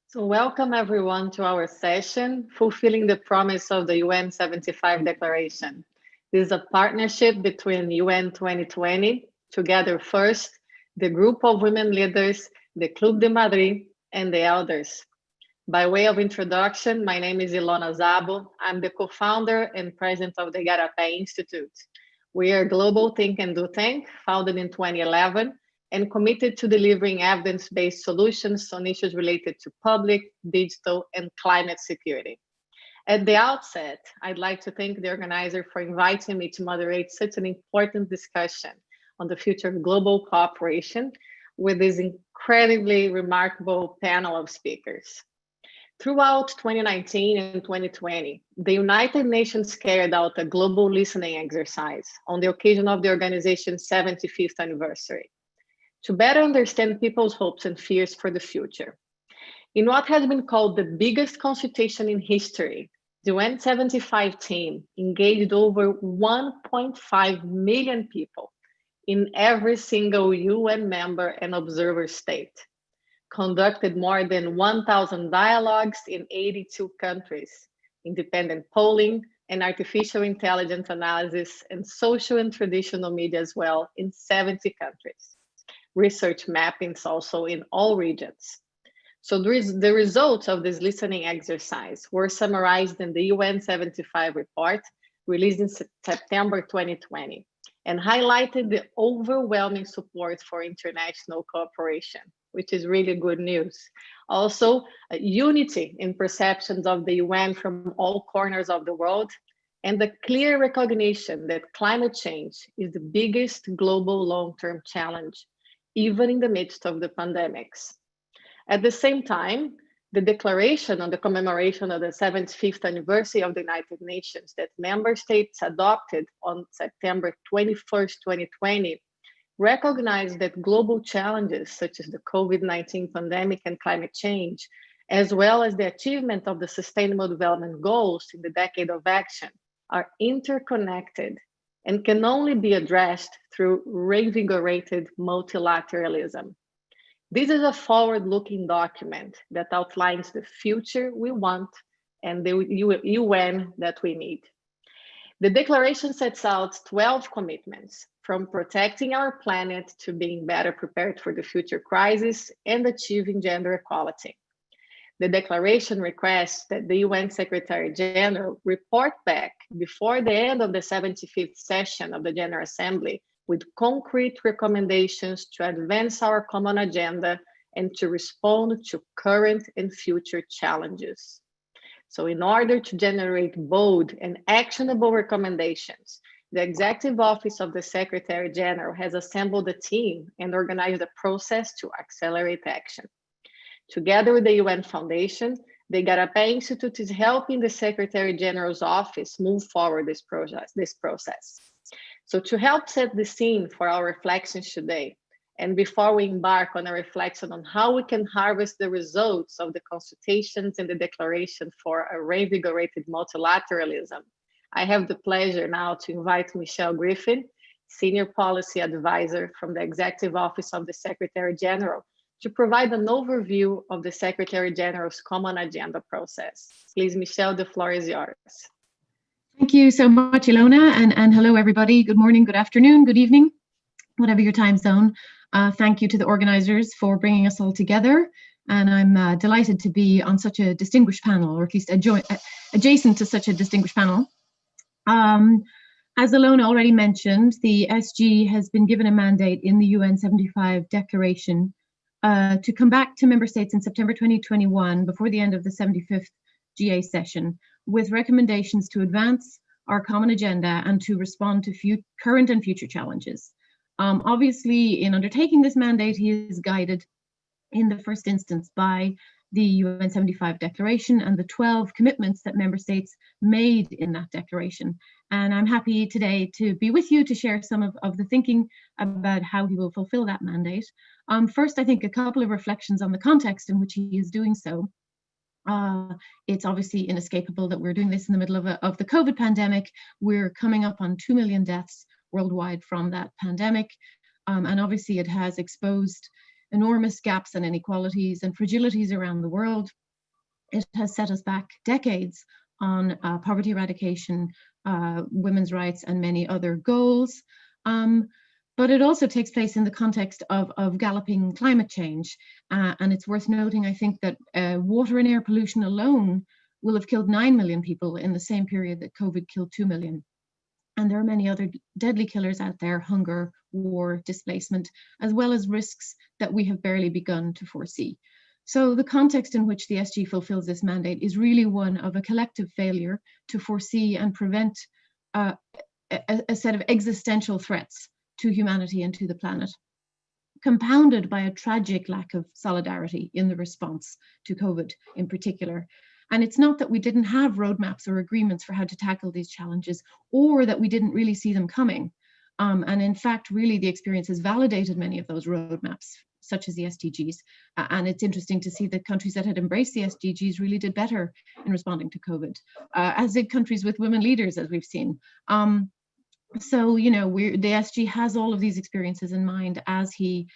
So welcome everyone to our session, Fulfilling the Promise of the UN75 Declaration. This is a partnership between UN 2020, Together First, the Group of Women Leaders, the Club de Madrid, and the Elders. By way of introduction, my name is Ilona Szabo. I'm the co-founder and president of the Igarapé Institute. We are a global think and do tank, founded in 2011, and committed to delivering evidence-based solutions on issues related to public, digital, and climate security. At the outset, I'd like to thank the organizer for inviting me to moderate such an important discussion on the future of global cooperation with this incredibly remarkable panel of speakers. Throughout 2019 and 2020, the United Nations carried out a global listening exercise on the occasion of the organization's 75th anniversary to better understand people's hopes and fears for the future. In what has been called the biggest consultation in history, the UN75 team engaged over 1.5 million people in every single UN member and observer state, conducted more than 1,000 dialogues in 82 countries, independent polling and artificial intelligence analysis, and social and traditional media as well in 70 countries. Research mappings also in all regions. So the results of this listening exercise were summarized in the UN75 report released in September 2020 and highlighted the overwhelming support for international cooperation, which is really good news. Also, unity in perceptions of the UN from all corners of the world, and the clear recognition that climate change is the biggest global long-term challenge, even in the midst of the pandemics. At the same time, the declaration on the commemoration of the 75th anniversary of the United Nations that member states adopted on September 21st, 2020, recognized that global challenges such as the COVID-19 pandemic and climate change, as well as the achievement of the Sustainable Development Goals in the Decade of Action, are interconnected and can only be addressed through reinvigorated multilateralism. This is a forward-looking document that outlines the future we want and the UN that we need. The declaration sets out 12 commitments, from protecting our planet to being better prepared for the future crisis and achieving gender equality. The declaration requests that the UN Secretary General report back before the end of the 75th session of the General Assembly with concrete recommendations to advance our common agenda and to respond to current and future challenges. So in order to generate bold and actionable recommendations, the Executive Office of the Secretary General has assembled a team and organized a process to accelerate action. Together with the UN Foundation, the Igarapé Institute is helping the Secretary General's office move forward this process. So to help set the scene for our reflections today, and before we embark on a reflection on how we can harvest the results of the consultations and the declaration for a reinvigorated multilateralism, I have the pleasure now to invite Michelle Griffin, Senior Policy Advisor from the Executive Office of the Secretary General, to provide an overview of the Secretary General's Common Agenda process. Please, Michelle, the floor is yours. Thank you so much, Ilona, and hello, everybody. Good morning, good afternoon, good evening, whatever your time zone. Thank you to the organizers for bringing us all together. And I'm delighted to be on such a distinguished panel, or at least adjacent to such a distinguished panel. As Ilona already mentioned, the SG has been given a mandate in the UN75 declaration to come back to member states in September 2021 before the end of the 75th GA session with recommendations to advance our common agenda and to respond to current and future challenges. Obviously, in undertaking this mandate, he is guided in the first instance by the UN75 declaration and the 12 commitments that member states made in that declaration. And I'm happy today to be with you to share some of the thinking about how he will fulfill that mandate. First, I think a couple of reflections on the context in which he is doing so. It's obviously inescapable that we're doing this in the middle of the COVID pandemic. We're coming up on 2 million deaths worldwide from that pandemic. And obviously it has exposed enormous gaps and inequalities and fragilities around the world. It has set us back decades on poverty eradication, women's rights, and many other goals. But it also takes place in the context of galloping climate change. And it's worth noting, I think, that water and air pollution alone will have killed 9 million people in the same period that COVID killed 2 million. And there are many other deadly killers out there: hunger, war, displacement, as well as risks that we have barely begun to foresee. So the context in which the SG fulfills this mandate is really one of a collective failure to foresee and prevent a set of existential threats to humanity and to the planet, compounded by a tragic lack of solidarity in the response to COVID in particular. And it's not that we didn't have roadmaps or agreements for how to tackle these challenges, or that we didn't really see them coming. And in fact, really, the experience has validated many of those roadmaps, such as the SDGs. And it's interesting to see that countries that had embraced the SDGs really did better in responding to COVID, as did countries with women leaders, as we've seen. So, you know, the SG has all of these experiences in mind as he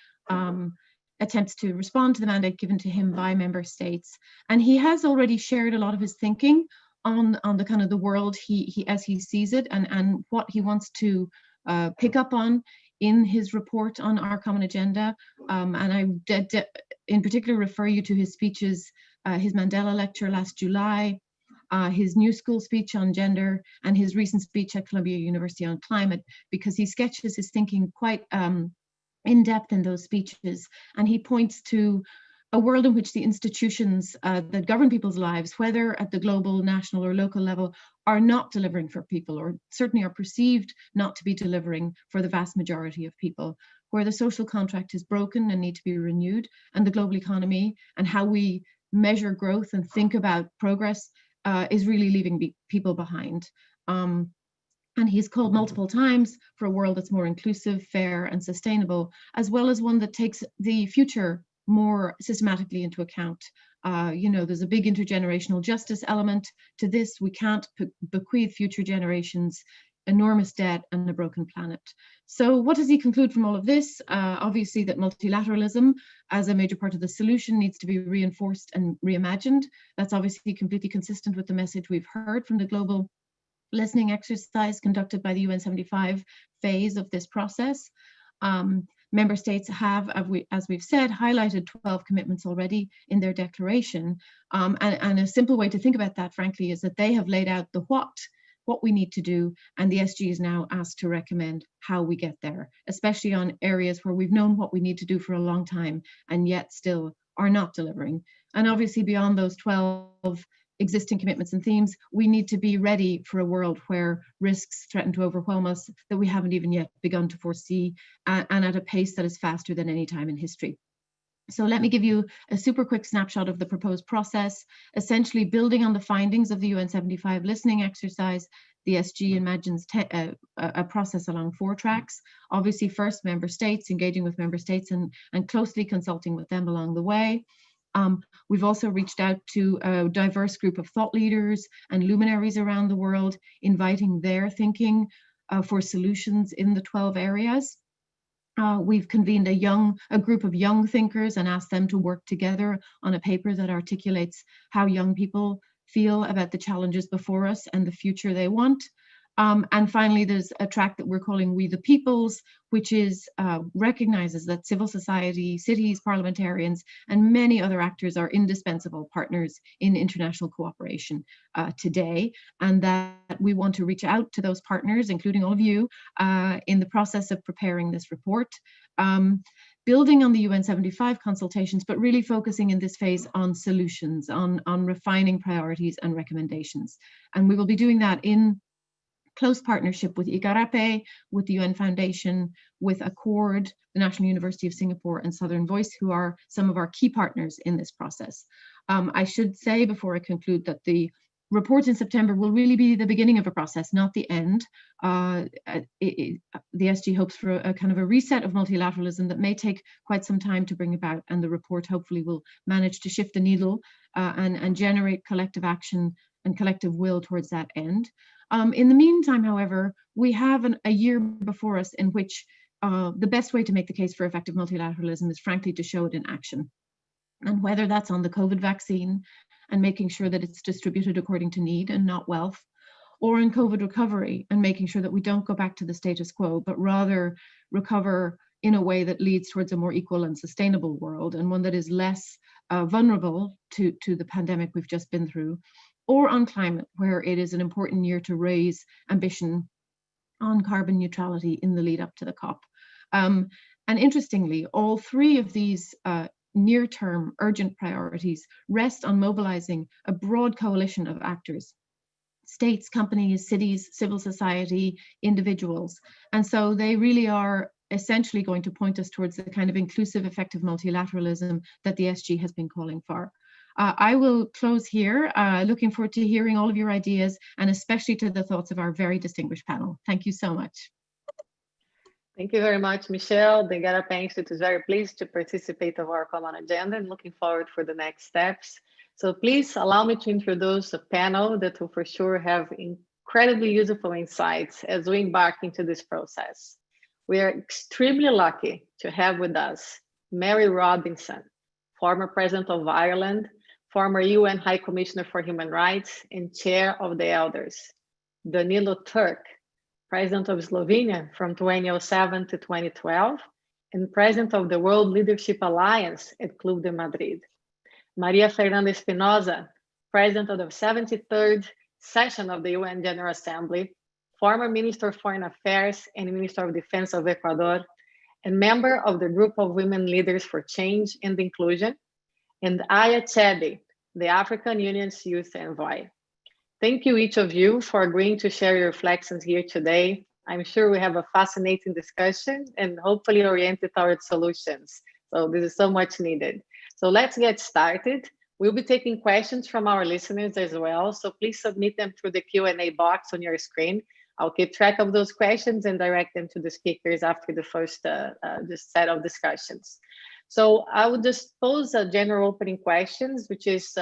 attempts to respond to the mandate given to him by member states. And he has already shared a lot of his thinking on the kind of the world he as he sees it, and what he wants to pick up on in his report on our common agenda. And I in particular refer you to his speeches, his Mandela lecture last July, his New School speech on gender, and his recent speech at Columbia University on climate, because he sketches his thinking quite in depth in those speeches. And he points to a world in which the institutions that govern people's lives, whether at the global, national, or local level, are not delivering for people, or certainly are perceived not to be delivering for the vast majority of people, where the social contract is broken and need to be renewed, and the global economy and how we measure growth and think about progress is really leaving people behind. And he's called multiple times for a world that's more inclusive, fair, and sustainable, as well as one that takes the future more systematically into account. You know, there's a big intergenerational justice element to this. We can't bequeath future generations enormous debt and a broken planet. So what does he conclude from all of this? Obviously that multilateralism as a major part of the solution needs to be reinforced and reimagined. That's obviously completely consistent with the message we've heard from the global listening exercise conducted by the UN75 phase of this process. Member states have, as we've said, highlighted 12 commitments already in their declaration. And a simple way to think about that, frankly, is that they have laid out the what we need to do, and the SG is now asked to recommend how we get there, especially on areas where we've known what we need to do for a long time and yet still are not delivering. And obviously beyond those 12 existing commitments and themes, we need to be ready for a world where risks threaten to overwhelm us that we haven't even yet begun to foresee, and at a pace that is faster than any time in history. So let me give you a super quick snapshot of the proposed process. Essentially, building on the findings of the UN75 listening exercise, the SG imagines a process along 4 tracks. Obviously, first, member states, engaging with member states and closely consulting with them along the way. We've also reached out to a diverse group of thought leaders and luminaries around the world, inviting their thinking for solutions in the 12 areas. We've convened a group of young thinkers and asked them to work together on a paper that articulates how young people feel about the challenges before us and the future they want. And finally, there's a track that we're calling We the Peoples, which recognizes that civil society, cities, parliamentarians, and many other actors are indispensable partners in international cooperation today, and that we want to reach out to those partners, including all of you, in the process of preparing this report. Building on the UN75 consultations, but really focusing in this phase on solutions, on refining priorities and recommendations. And we will be doing that in close partnership with IGARAPE, with the UN Foundation, with Accord, the National University of Singapore, and Southern Voice, who are some of our key partners in this process. I should say before I conclude that the report in September will really be the beginning of a process, not the end. The SG hopes for a kind of a reset of multilateralism that may take quite some time to bring about, and the report hopefully will manage to shift the needle and generate collective action and collective will towards that end. In the meantime, however, we have a year before us in which the best way to make the case for effective multilateralism is frankly to show it in action. And whether that's on the COVID vaccine and making sure that it's distributed according to need and not wealth, or in COVID recovery and making sure that we don't go back to the status quo, but rather recover in a way that leads towards a more equal and sustainable world, and one that is less vulnerable to the pandemic we've just been through, or on climate, where it is an important year to raise ambition on carbon neutrality in the lead up to the COP. And interestingly, all three of these near-term urgent priorities rest on mobilizing a broad coalition of actors: states, companies, cities, civil society, individuals. And so they really are essentially going to point us towards the kind of inclusive, effective multilateralism that the SG has been calling for. I will close here, looking forward to hearing all of your ideas and especially to the thoughts of our very distinguished panel. Thank you so much. Thank you very much, Michelle. The Garapa Institute is very pleased to participate of our common agenda and looking forward for the next steps. So please allow me to introduce a panel that will for sure have incredibly useful insights as we embark into this process. We are extremely lucky to have with us Mary Robinson, former President of Ireland, former UN High Commissioner for Human Rights and Chair of the Elders; Danilo Turk, President of Slovenia from 2007 to 2012, and President of the World Leadership Alliance at Club de Madrid; Maria Fernanda Espinosa, President of the 73rd session of the UN General Assembly, former Minister of Foreign Affairs and Minister of Defense of Ecuador, and member of the Group of Women Leaders for Change and Inclusion; and Aya Chedi, the African Union's Youth Envoy. Thank you, each of you, for agreeing to share your reflections here today. I'm sure we have a fascinating discussion and hopefully oriented towards solutions. So this is so much needed. So let's get started. We'll be taking questions from our listeners as well. So please submit them through the Q&A box on your screen. I'll keep track of those questions and direct them to the speakers after the first just set of discussions. So I would just pose a general opening questions, which is,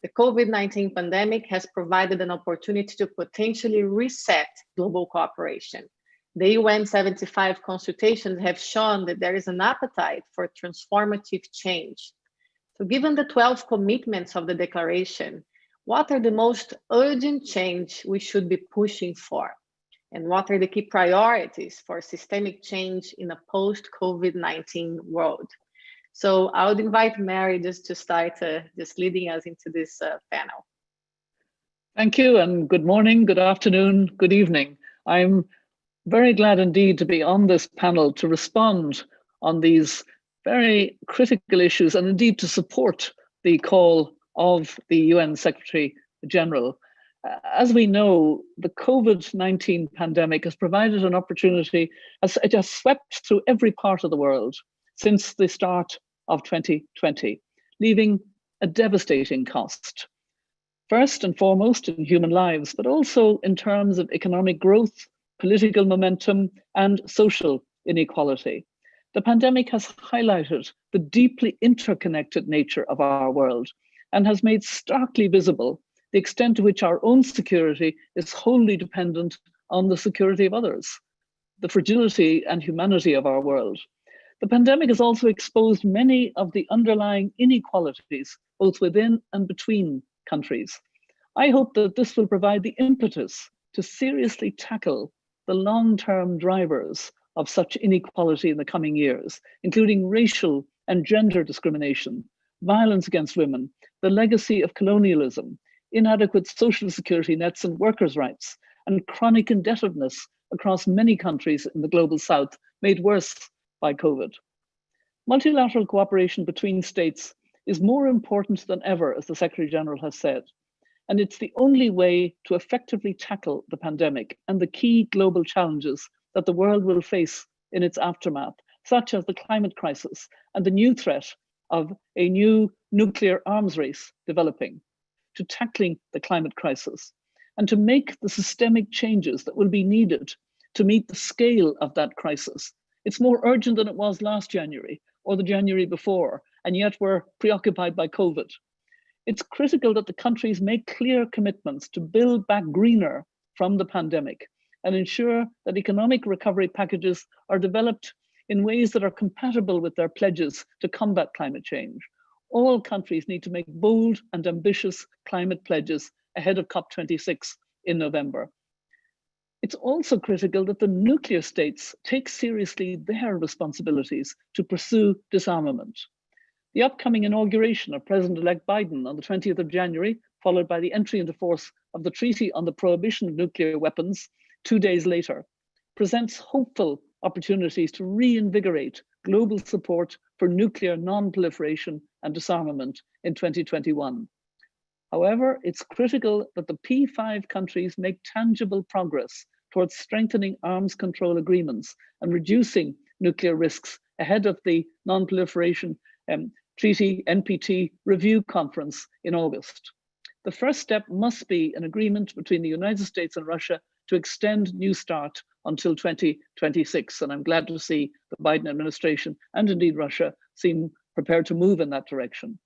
the COVID-19 pandemic has provided an opportunity to potentially reset global cooperation. The UN75 consultations have shown that there is an appetite for transformative change. So given the 12 commitments of the declaration, what are the most urgent change we should be pushing for? And what are the key priorities for systemic change in a post-COVID-19 world? So I would invite Mary just to start just leading us into this panel. Thank you, and good morning, good afternoon, good evening. I'm very glad indeed to be on this panel to respond on these very critical issues and indeed to support the call of the UN Secretary General. As we know, the COVID-19 pandemic has provided an opportunity, it has swept through every part of the world since the start of 2020, leaving a devastating cost. First and foremost in human lives, but also in terms of economic growth, political momentum, and social inequality. The pandemic has highlighted the deeply interconnected nature of our world and has made starkly visible the extent to which our own security is wholly dependent on the security of others, the fragility and humanity of our world. The pandemic has also exposed many of the underlying inequalities, both within and between countries. I hope that this will provide the impetus to seriously tackle the long-term drivers of such inequality in the coming years, including racial and gender discrimination, violence against women, the legacy of colonialism, inadequate social security nets and workers' rights, and chronic indebtedness across many countries in the global south, made worse by COVID. Multilateral cooperation between states is more important than ever, as the Secretary General has said, and it's the only way to effectively tackle the pandemic and the key global challenges that the world will face in its aftermath, such as the climate crisis and the new threat of a new nuclear arms race developing, to tackling the climate crisis, and to make the systemic changes that will be needed to meet the scale of that crisis. It's more urgent than it was last January or the January before, and yet we're preoccupied by COVID. It's critical that the countries make clear commitments to build back greener from the pandemic and ensure that economic recovery packages are developed in ways that are compatible with their pledges to combat climate change. All countries need to make bold and ambitious climate pledges ahead of COP26 in November. It's also critical that the nuclear states take seriously their responsibilities to pursue disarmament. The upcoming inauguration of President-elect Biden on the 20th of January, followed by the entry into force of the Treaty on the Prohibition of Nuclear Weapons 2 days later, presents hopeful opportunities to reinvigorate global support for nuclear non-proliferation and disarmament in 2021. However, it's critical that the P5 countries make tangible progress towards strengthening arms control agreements and reducing nuclear risks ahead of the Non-Proliferation Treaty NPT Review Conference in August. The first step must be an agreement between the United States and Russia to extend New START until 2026. And I'm glad to see the Biden administration and indeed Russia seem prepared to move in that direction.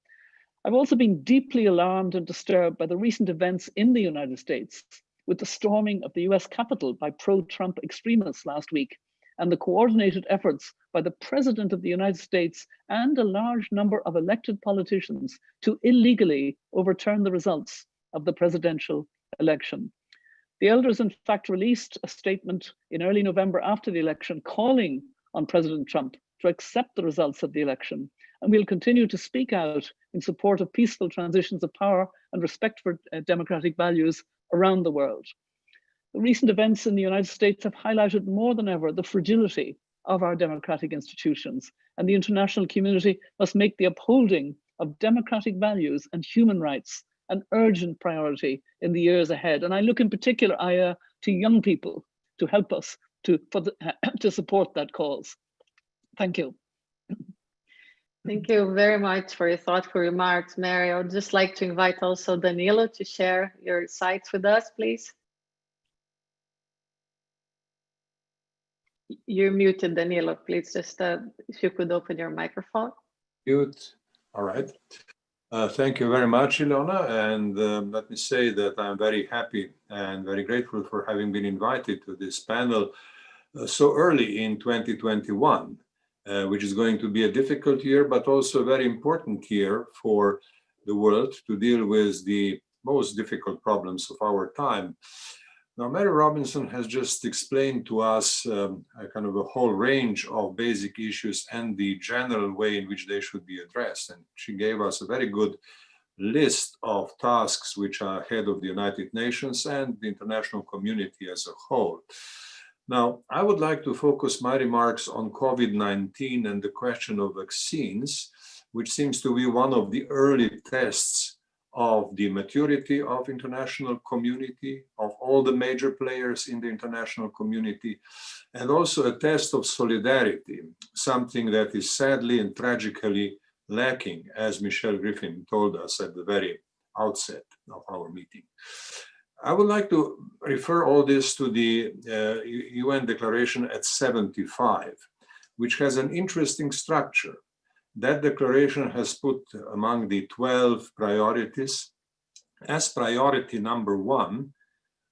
I've also been deeply alarmed and disturbed by the recent events in the United States, with the storming of the US Capitol by pro-Trump extremists last week, and the coordinated efforts by the President of the United States and a large number of elected politicians to illegally overturn the results of the presidential election. The elders, in fact, released a statement in early November after the election calling on President Trump to accept the results of the election. And we'll continue to speak out in support of peaceful transitions of power and respect for democratic values around the world. The recent events in the United States have highlighted more than ever the fragility of our democratic institutions, and the international community must make the upholding of democratic values and human rights an urgent priority in the years ahead. And I look in particular, Aya, to young people to help us to support that cause. Thank you. Thank you very much for your thoughtful remarks, Mary. I would just like to invite also Danilo to share your insights with us, please. You're muted, Danilo. Please just, if you could open your microphone. Mute. All right. Thank you very much, Ilona. And let me say that I'm very happy and very grateful for having been invited to this panel so early in 2021, which is going to be a difficult year, but also a very important year for the world to deal with the most difficult problems of our time. Now, Mary Robinson has just explained to us a kind of a whole range of basic issues and the general way in which they should be addressed. And she gave us a very good list of tasks which are ahead of the United Nations and the international community as a whole. Now, I would like to focus my remarks on COVID-19 and the question of vaccines, which seems to be one of the early tests of the maturity of international community, of all the major players in the international community, and also a test of solidarity, something that is sadly and tragically lacking, as Michelle Griffin told us at the very outset of our meeting. I would like to refer all this to the UN Declaration at 75, which has an interesting structure. That declaration has put among the 12 priorities, as priority number 1,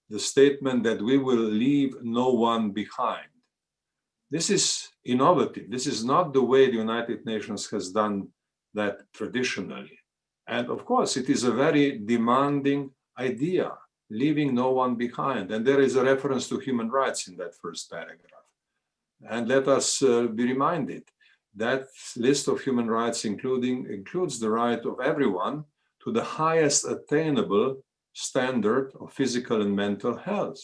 the statement that we will leave no one behind. This is innovative. This is not the way the United Nations has done that traditionally. And of course, it is a very demanding idea, leaving no one behind. And there is a reference to human rights in that first paragraph. And let us be reminded, that list of human rights includes the right of everyone to the highest attainable standard of physical and mental health.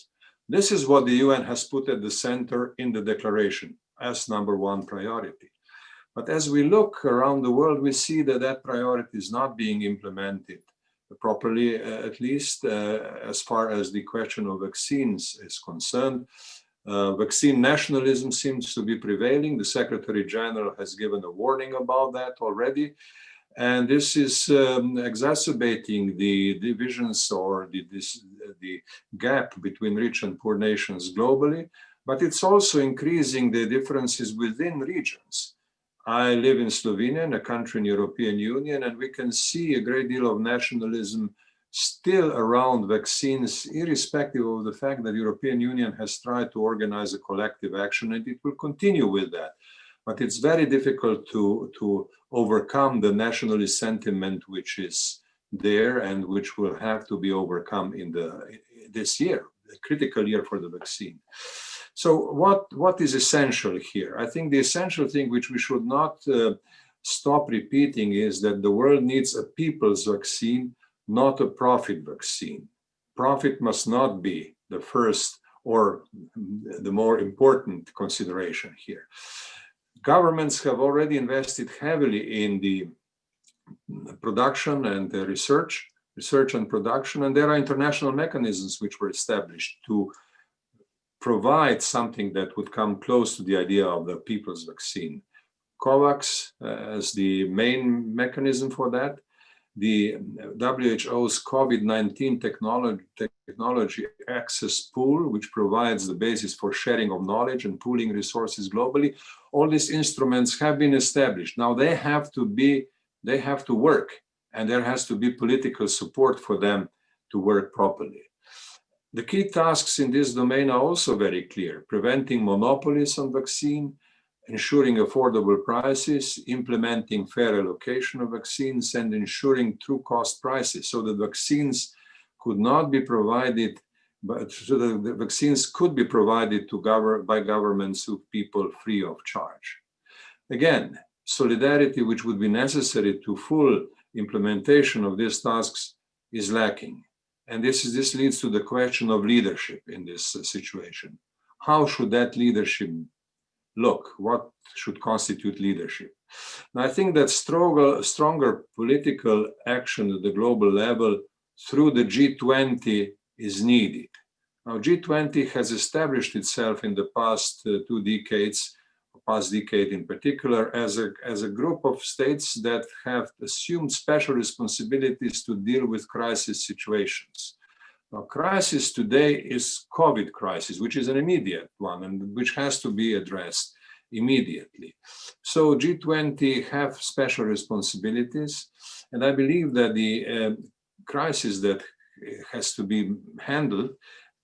This is what the UN has put at the center in the declaration as number 1 priority. But as we look around the world, we see that that priority is not being implemented properly, at least as far as the question of vaccines is concerned. Vaccine nationalism seems to be prevailing. The Secretary General has given a warning about that already. And this is exacerbating the divisions or the gap between rich and poor nations globally, but it's also increasing the differences within regions. I live in Slovenia, in a country in the European Union, and we can see a great deal of nationalism still around vaccines, irrespective of the fact that the European Union has tried to organize a collective action, and it will continue with that. But it's very difficult to overcome the nationalist sentiment which is there and which will have to be overcome in this year, a critical year for the vaccine. So what is essential here? I think the essential thing which we should not stop repeating is that the world needs a people's vaccine, not a profit vaccine. Profit must not be the first or the more important consideration here. Governments have already invested heavily in the production and the research and production, and there are international mechanisms which were established to provide something that would come close to the idea of the people's vaccine. COVAX as the main mechanism for that, the WHO's COVID-19 technology access pool, which provides the basis for sharing of knowledge and pooling resources globally. All these instruments have been established. Now they have to work, and there has to be political support for them to work properly. The key tasks in this domain are also very clear: preventing monopolies on vaccine, ensuring affordable prices, implementing fair allocation of vaccines, and ensuring true cost prices, so that vaccines could not be provided, but so that the vaccines could be provided by governments to people free of charge. Again, solidarity, which would be necessary to full implementation of these tasks, is lacking. And this leads to the question of leadership in this situation. How should that leadership look? What should constitute leadership? Now, I think that stronger political action at the global level through the G20 is needed. Now, G20 has established itself in the past 2 decades, past decade in particular, as a group of states that have assumed special responsibilities to deal with crisis situations. Now, crisis today is COVID crisis, which is an immediate one and which has to be addressed immediately. So G20 have special responsibilities, and I believe that the crisis that has to be handled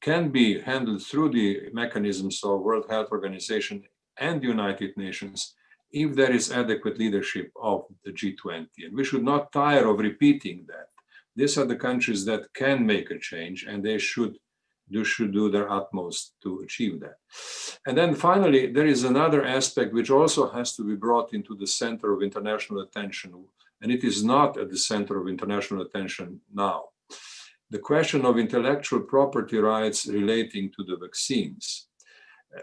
can be handled through the mechanisms of World Health Organization and the United Nations if there is adequate leadership of the G20. And we should not tire of repeating that. These are the countries that can make a change, and they should do their utmost to achieve that. And then finally, there is another aspect which also has to be brought into the center of international attention, and it is not at the center of international attention now. The question of intellectual property rights relating to the vaccines.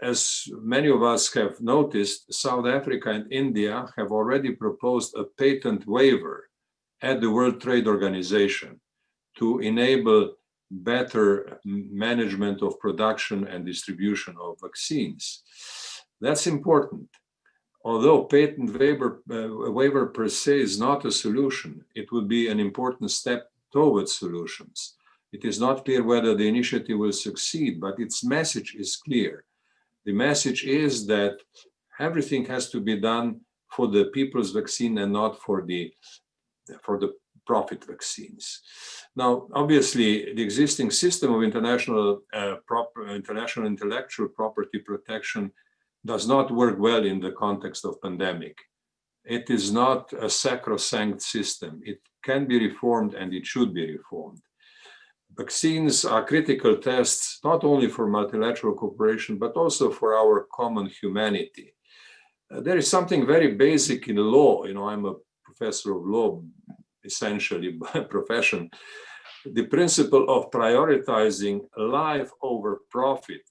As many of us have noticed, South Africa and India have already proposed a patent waiver at the World Trade Organization to enable better management of production and distribution of vaccines. That's important. Although patent waiver per se is not a solution, it would be an important step towards solutions. It is not clear whether the initiative will succeed, but its message is clear. The message is that everything has to be done for the people's vaccine and not for the profit vaccines. Now, obviously, the existing system of international intellectual property protection does not work well in the context of pandemic. It is not a sacrosanct system. It can be reformed, and it should be reformed. Vaccines are critical tests, not only for multilateral cooperation, but also for our common humanity. There is something very basic in law. You know, I'm a professor of law, essentially by profession. The principle of prioritizing life over profit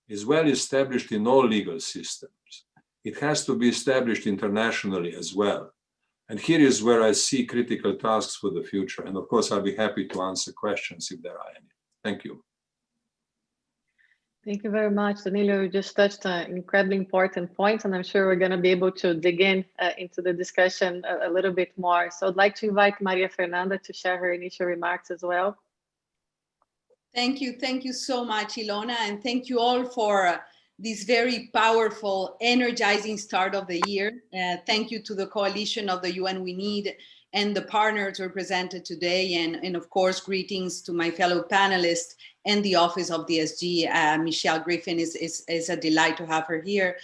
is well established in all legal systems. It has to be established internationally as well. And here is where I see critical tasks for the future. And of course, I'll be happy to answer questions if there are any. Thank you. Thank you very much, Danilo. You just touched an incredibly important point, and I'm sure we're going to be able to dig into the discussion a little bit more. So I'd like to invite Maria Fernanda to share her initial remarks as well. Thank you so much, Ilona, and thank you all for this very powerful, energizing start of the year. Thank you to the coalition of the UN We Need and the partners represented today. And of course, greetings to my fellow panelists and the Office of the SG. Michelle Griffin is a delight to have her here.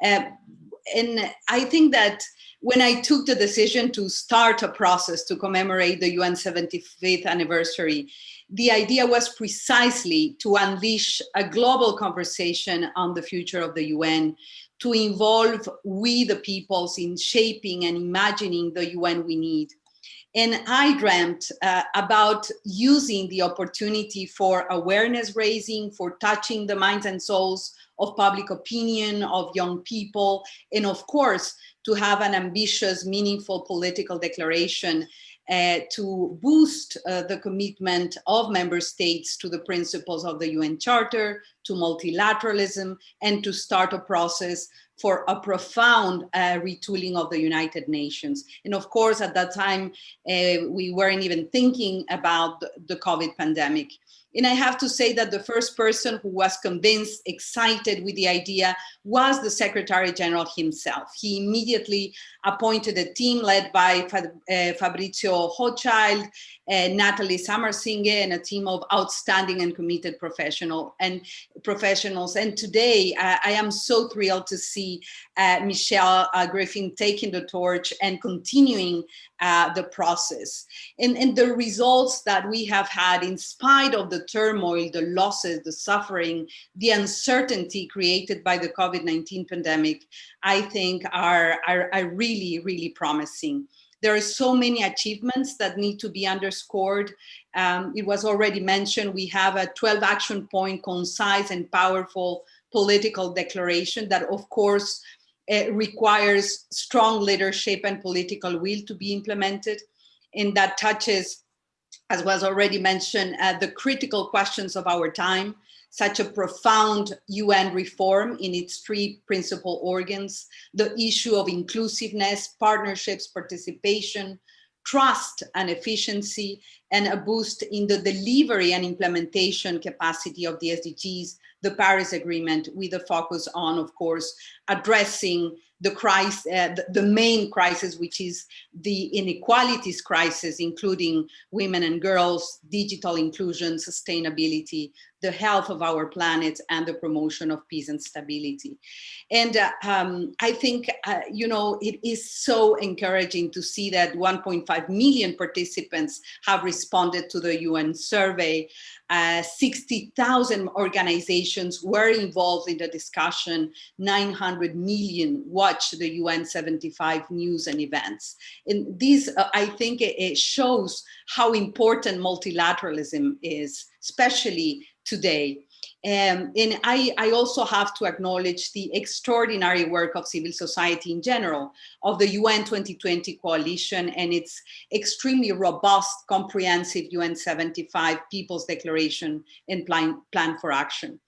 And I think that when I took the decision to start a process to commemorate the UN 75th anniversary, the idea was precisely to unleash a global conversation on the future of the UN, to involve we the peoples in shaping and imagining the UN we need. And I dreamt about using the opportunity for awareness raising, for touching the minds and souls of public opinion, of young people, and of course, to have an ambitious, meaningful political declaration to boost the commitment of member states to the principles of the UN Charter, to multilateralism, and to start a process for a profound retooling of the United Nations. And of course, at that time, we weren't even thinking about the COVID pandemic. And I have to say that the first person who was convinced, excited with the idea, was the Secretary General himself. He immediately appointed a team led by Fabrizio Hochschild, Natalie Sammarsinge, and a team of outstanding and committed professionals. And today, I am so thrilled to see Michelle Griffin taking the torch and continuing the process. And the results that we have had, in spite of the turmoil, the losses, the suffering, the uncertainty created by the COVID-19 pandemic, I think are really, really promising. There are so many achievements that need to be underscored. It was already mentioned, we have a 12 action point, concise and powerful political declaration that of course requires strong leadership and political will to be implemented. And that touches, as was already mentioned, the critical questions of our time, such a profound UN reform in its three principal organs, the issue of inclusiveness, partnerships, participation, trust and efficiency, and a boost in the delivery and implementation capacity of the SDGs, the Paris Agreement, with a focus on, of course, addressing the crisis, the main crisis, which is the inequalities crisis, including women and girls, digital inclusion, sustainability, the health of our planet, and the promotion of peace and stability. And I think, it is so encouraging to see that 1.5 million participants have responded to the UN survey. 60,000 organizations were involved in the discussion. 900 million watched the UN75 news and events. And this, I think, it shows how important multilateralism is, especially today. And I also have to acknowledge the extraordinary work of civil society in general, of the UN 2020 coalition and its extremely robust, comprehensive UN 75 People's Declaration and Plan for Action.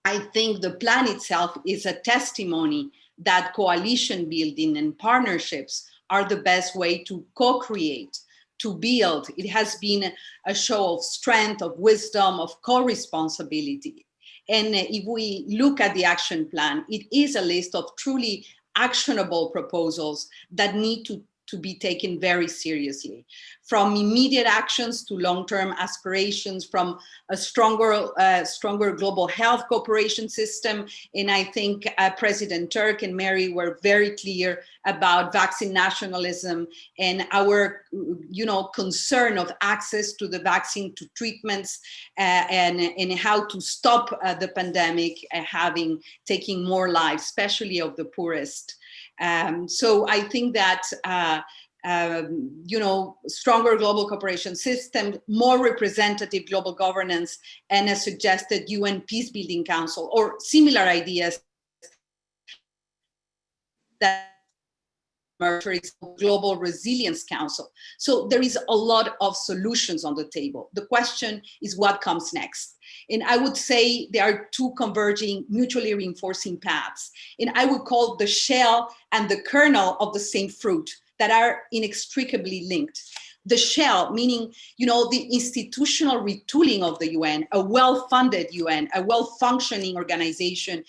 I think the plan itself is a testimony that coalition building and partnerships are the best way to co-create, to build. It has been a show of strength, of wisdom, of co-responsibility. And if we look at the action plan, it is a list of truly actionable proposals that need to be taken very seriously. From immediate actions to long-term aspirations, from a stronger global health cooperation system. And I think President Turk and Mary were very clear about vaccine nationalism and our concern of access to the vaccine, to treatments, and how to stop the pandemic taking more lives, especially of the poorest. So I think that stronger global cooperation system, more representative global governance, and a suggested UN Peacebuilding Council or similar ideas that Global Resilience Council. So there is a lot of solutions on the table. The question is what comes next. And I would say there are two converging, mutually reinforcing paths. And I would call the shell and the kernel of the same fruit that are inextricably linked. The shell, meaning, the institutional retooling of the UN, a well-funded UN, a well-functioning organization,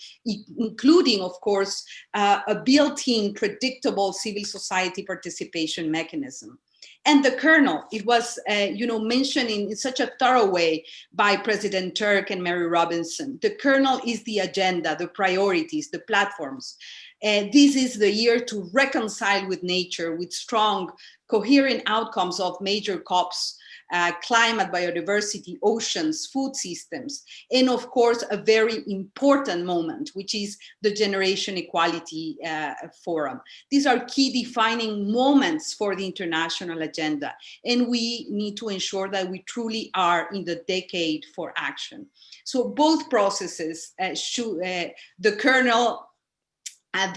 including, of course, a built-in predictable civil society participation mechanism. And the kernel, it was mentioned in such a thorough way by President Turk and Mary Robinson. The kernel is the agenda, the priorities, the platforms. This is the year to reconcile with nature, with strong, coherent outcomes of major COPs, climate, biodiversity, oceans, food systems, and of course, a very important moment, which is the Generation Equality Forum. These are key defining moments for the international agenda, and we need to ensure that we truly are in the decade for action. So both processes, the kernel and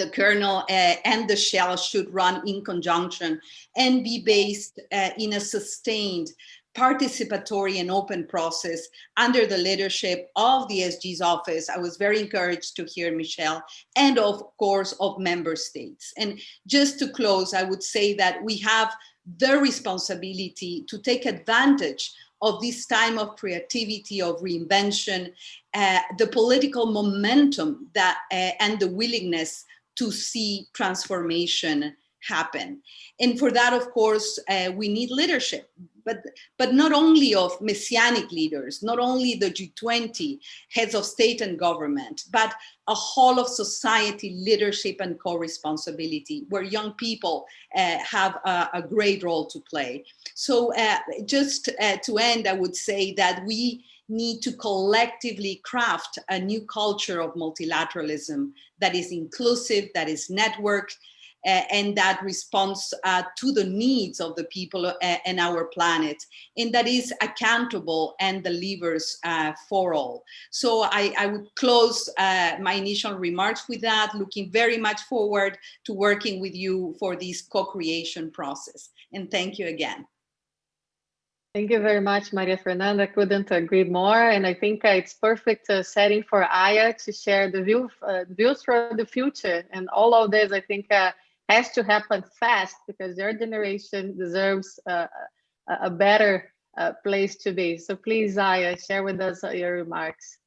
the shell should run in conjunction and be based in a sustained, participatory and open process under the leadership of the SG's office. I was very encouraged to hear Michelle, and of course of member states. And just to close, I would say that we have the responsibility to take advantage of this time of creativity, of reinvention, the political momentum that and the willingness to see transformation happen. And for that, of course, we need leadership, but not only of messianic leaders, not only the G20 heads of state and government, but a whole of society leadership and co-responsibility, where young people have a great role to play. So just to end, I would say that we need to collectively craft a new culture of multilateralism that is inclusive, that is networked, and that responds to the needs of the people and our planet, and that is accountable and delivers for all. So I would close my initial remarks with that, looking very much forward to working with you for this co-creation process. And thank you again. Thank you very much, Maria Fernanda. I couldn't agree more. And I think it's perfect setting for Aya to share the views for the future. And all of this, I think, has to happen fast, because your generation deserves a better place to be. So please, Aya, share with us your remarks.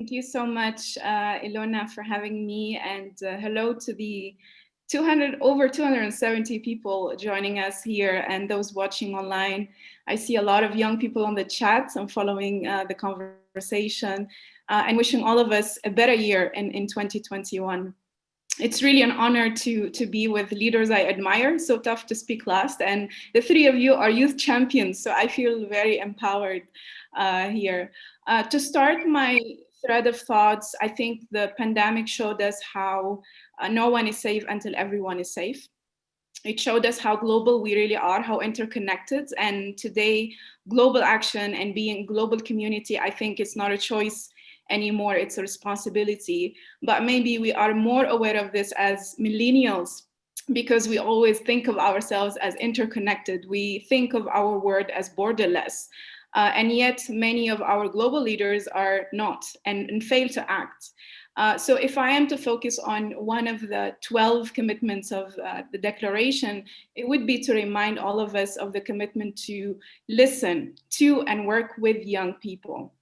Thank you so much, Ilona, for having me, and hello to the over 270 people joining us here and those watching online. I see a lot of young people on the chat. I'm following the conversation and wishing all of us a better year in 2021. It's really an honor to be with leaders I admire. So tough to speak last. And the three of you are youth champions, so I feel very empowered here. To start my thread of thoughts, I think the pandemic showed us how no one is safe until everyone is safe. It showed us how global we really are, how interconnected. And today, global action and being a global community, I think it's not a choice anymore, it's a responsibility. But maybe we are more aware of this as millennials, because we always think of ourselves as interconnected. We think of our world as borderless. And yet many of our global leaders are not and fail to act. So if I am to focus on one of the 12 commitments of the declaration, it would be to remind all of us of the commitment to listen to and work with young people,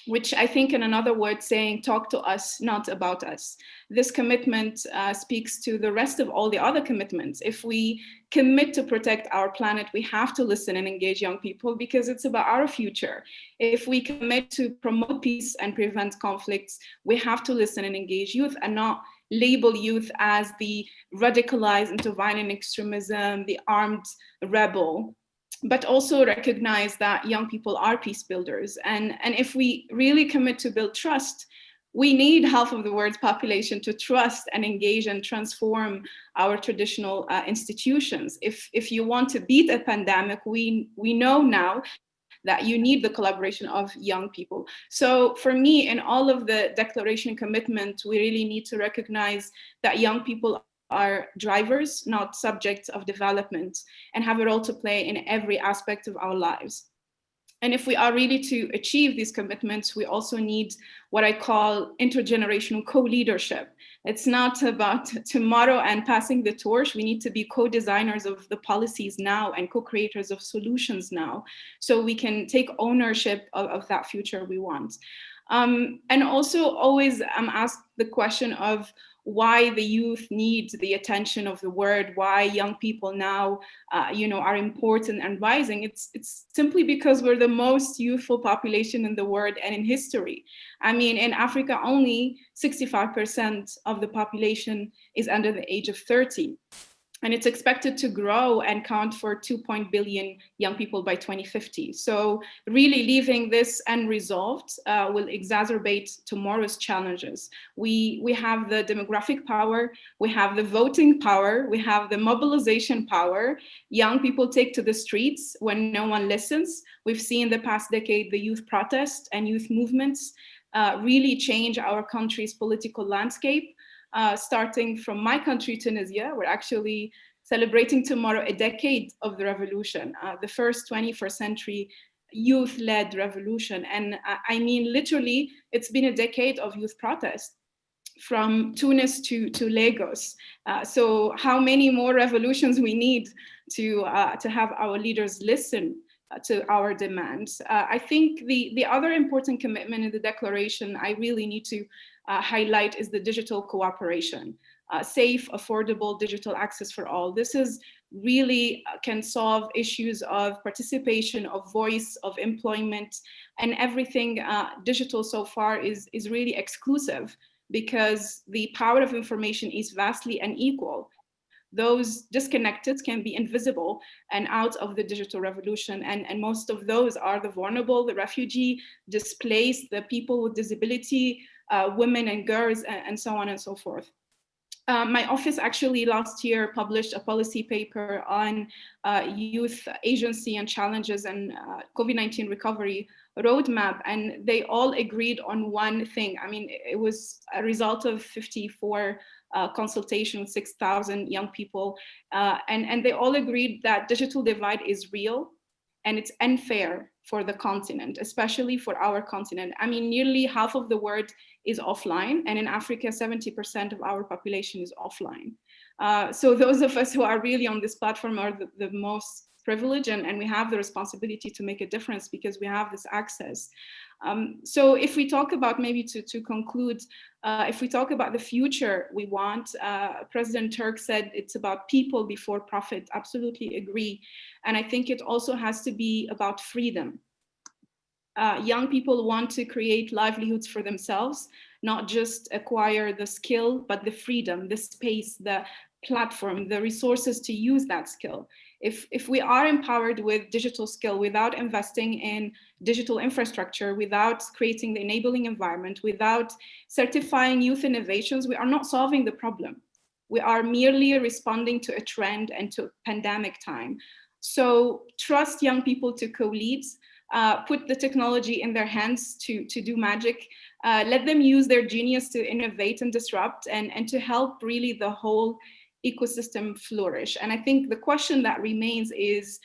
which I think, in another word, saying talk to us, not about us. This commitment speaks to the rest of all the other commitments. If we commit to protect our planet, we have to listen and engage young people, because it's about our future. If we commit to promote peace and prevent conflicts, we have to listen and engage youth and not label youth as the radicalized into violent extremism, the armed rebel, but also recognize that young people are peace builders. And if we really commit to build trust, we need half of the world's population to trust and engage and transform our traditional institutions. If you want to beat a pandemic, we know now that you need the collaboration of young people. So for me, in all of the declaration commitment, we really need to recognize that young people are drivers, not subjects of development, and have a role to play in every aspect of our lives. And if we are really to achieve these commitments, we also need what I call intergenerational co-leadership. It's not about tomorrow and passing the torch. We need to be co-designers of the policies now and co-creators of solutions now, so we can take ownership of that future we want. And also always I'm asked the question of, why the youth need the attention of the world, why young people now, are important and rising. It's simply because we're the most youthful population in the world and in history. I mean, in Africa, only 65% of the population is under the age of 30. And it's expected to grow and count for 2 billion young people by 2050. So really leaving this unresolved will exacerbate tomorrow's challenges. We have the demographic power, we have the voting power, we have the mobilization power. Young people take to the streets when no one listens. We've seen the past decade, the youth protests and youth movements really change our country's political landscape. Starting from my country, Tunisia, we're actually celebrating tomorrow a decade of the revolution, the first 21st century youth-led revolution. And I mean, literally, it's been a decade of youth protest from Tunis to Lagos. So how many more revolutions we need to have our leaders listen to our demands? I think the other important commitment in the declaration I really need to highlight is the digital cooperation, safe, affordable digital access for all. This is really can solve issues of participation, of voice, of employment, and everything digital so far is really exclusive because the power of information is vastly unequal. Those disconnected can be invisible and out of the digital revolution. And most of those are the vulnerable, the refugee, displaced, the people with disability, women and girls, and so on and so forth. My office actually last year published a policy paper on youth agency and challenges and COVID-19 recovery roadmap, and they all agreed on one thing. I mean, it was a result of 54 consultation with 6,000 young people, and they all agreed that digital divide is real and it's unfair for the continent, especially for our continent. I mean, nearly half of the world is offline, and in Africa, 70% of our population is offline. So those of us who are really on this platform are the most privileged, and we have the responsibility to make a difference because we have this access. So if we talk about, maybe to conclude, if we talk about the future we want, President Turk said it's about people before profit. Absolutely agree. And I think it also has to be about freedom. Young people want to create livelihoods for themselves, not just acquire the skill, but the freedom, the space, the platform, the resources to use that skill. If we are empowered with digital skill without investing in digital infrastructure, without creating the enabling environment, without certifying youth innovations, we are not solving the problem. We are merely responding to a trend and to pandemic time. So trust young people to co-lead, put the technology in their hands to do magic, let them use their genius to innovate and disrupt and to help really the whole ecosystem flourish. And I think the question that remains is,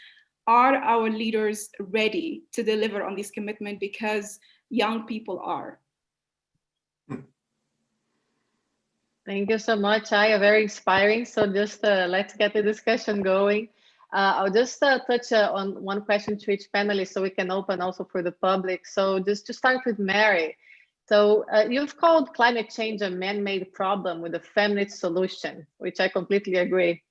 are our leaders ready to deliver on this commitment? Because young people are. Thank you so much, Aya. Very inspiring. So just let's get the discussion going. I'll just touch on one question to each panelist so we can open also for the public. So just to start with Mary. So you've called climate change a man-made problem with a feminist solution, which I completely agree.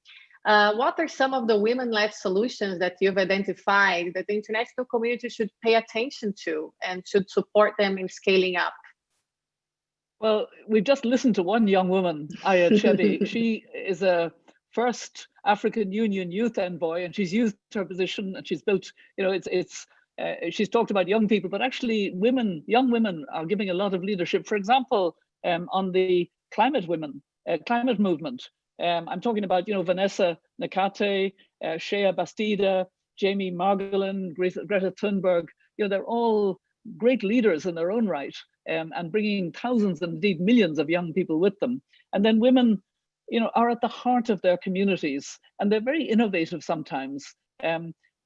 What are some of the women-led solutions that you've identified that the international community should pay attention to and should support them in scaling up? Well, we've just listened to one young woman, Aya Chebi. She is a first African Union youth envoy, and she's used her position and she's built, she's talked about young people, but actually young women are giving a lot of leadership. For example, on the climate movement. I'm talking about, Vanessa Nakate, Shea Bastida, Jamie Margolin, Greta Thunberg. They're all great leaders in their own right, and bringing thousands and indeed millions of young people with them. And then women, are at the heart of their communities, and they're very innovative sometimes.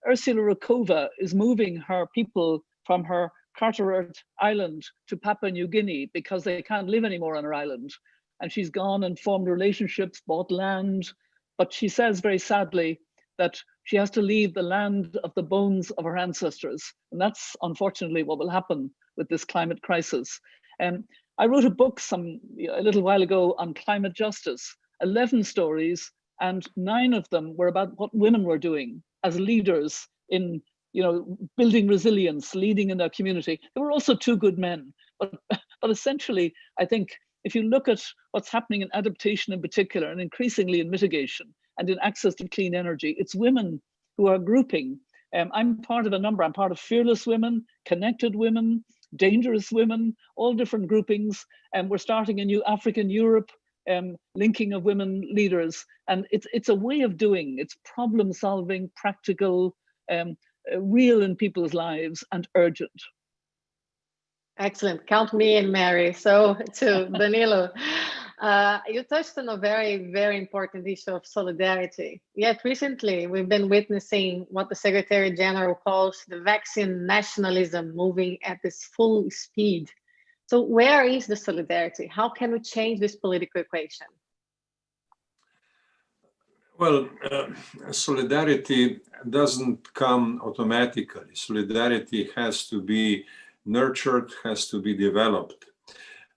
Ursula Rakova is moving her people from her Carteret Island to Papua New Guinea because they can't live anymore on her island. And she's gone and formed relationships, bought land, but she says very sadly that she has to leave the land of the bones of her ancestors. And that's unfortunately what will happen with this climate crisis. I wrote a book a little while ago on climate justice, 11 stories, and 9 of them were about what women were doing as leaders in, building resilience, leading in their community. There were also 2 good men, but essentially, I think if you look at what's happening in adaptation in particular, and increasingly in mitigation and in access to clean energy, it's women who are grouping. I'm part of a number. I'm part of Fearless Women, Connected Women, Dangerous Women, all different groupings. And we're starting a new African Europe linking of women leaders. And it's a way of doing. It's problem solving, practical, real in people's lives, and urgent. Excellent. Count me in, Mary. So to Danilo, you touched on a very, very important issue of solidarity. Yet recently, we've been witnessing what the Secretary General calls the vaccine nationalism moving at this full speed. So where is the solidarity? How can we change this political equation? Well, solidarity doesn't come automatically. Solidarity has to be nurtured, has to be developed.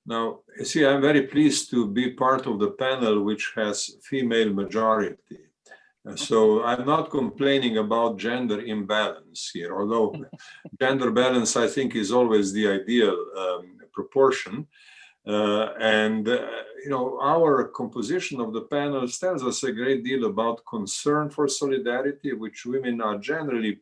Now, you see, I'm very pleased to be part of the panel which has female majority. So I'm not complaining about gender imbalance here, although gender balance, I think, is always the ideal proportion. Our composition of the panel tells us a great deal about concern for solidarity, which women are generally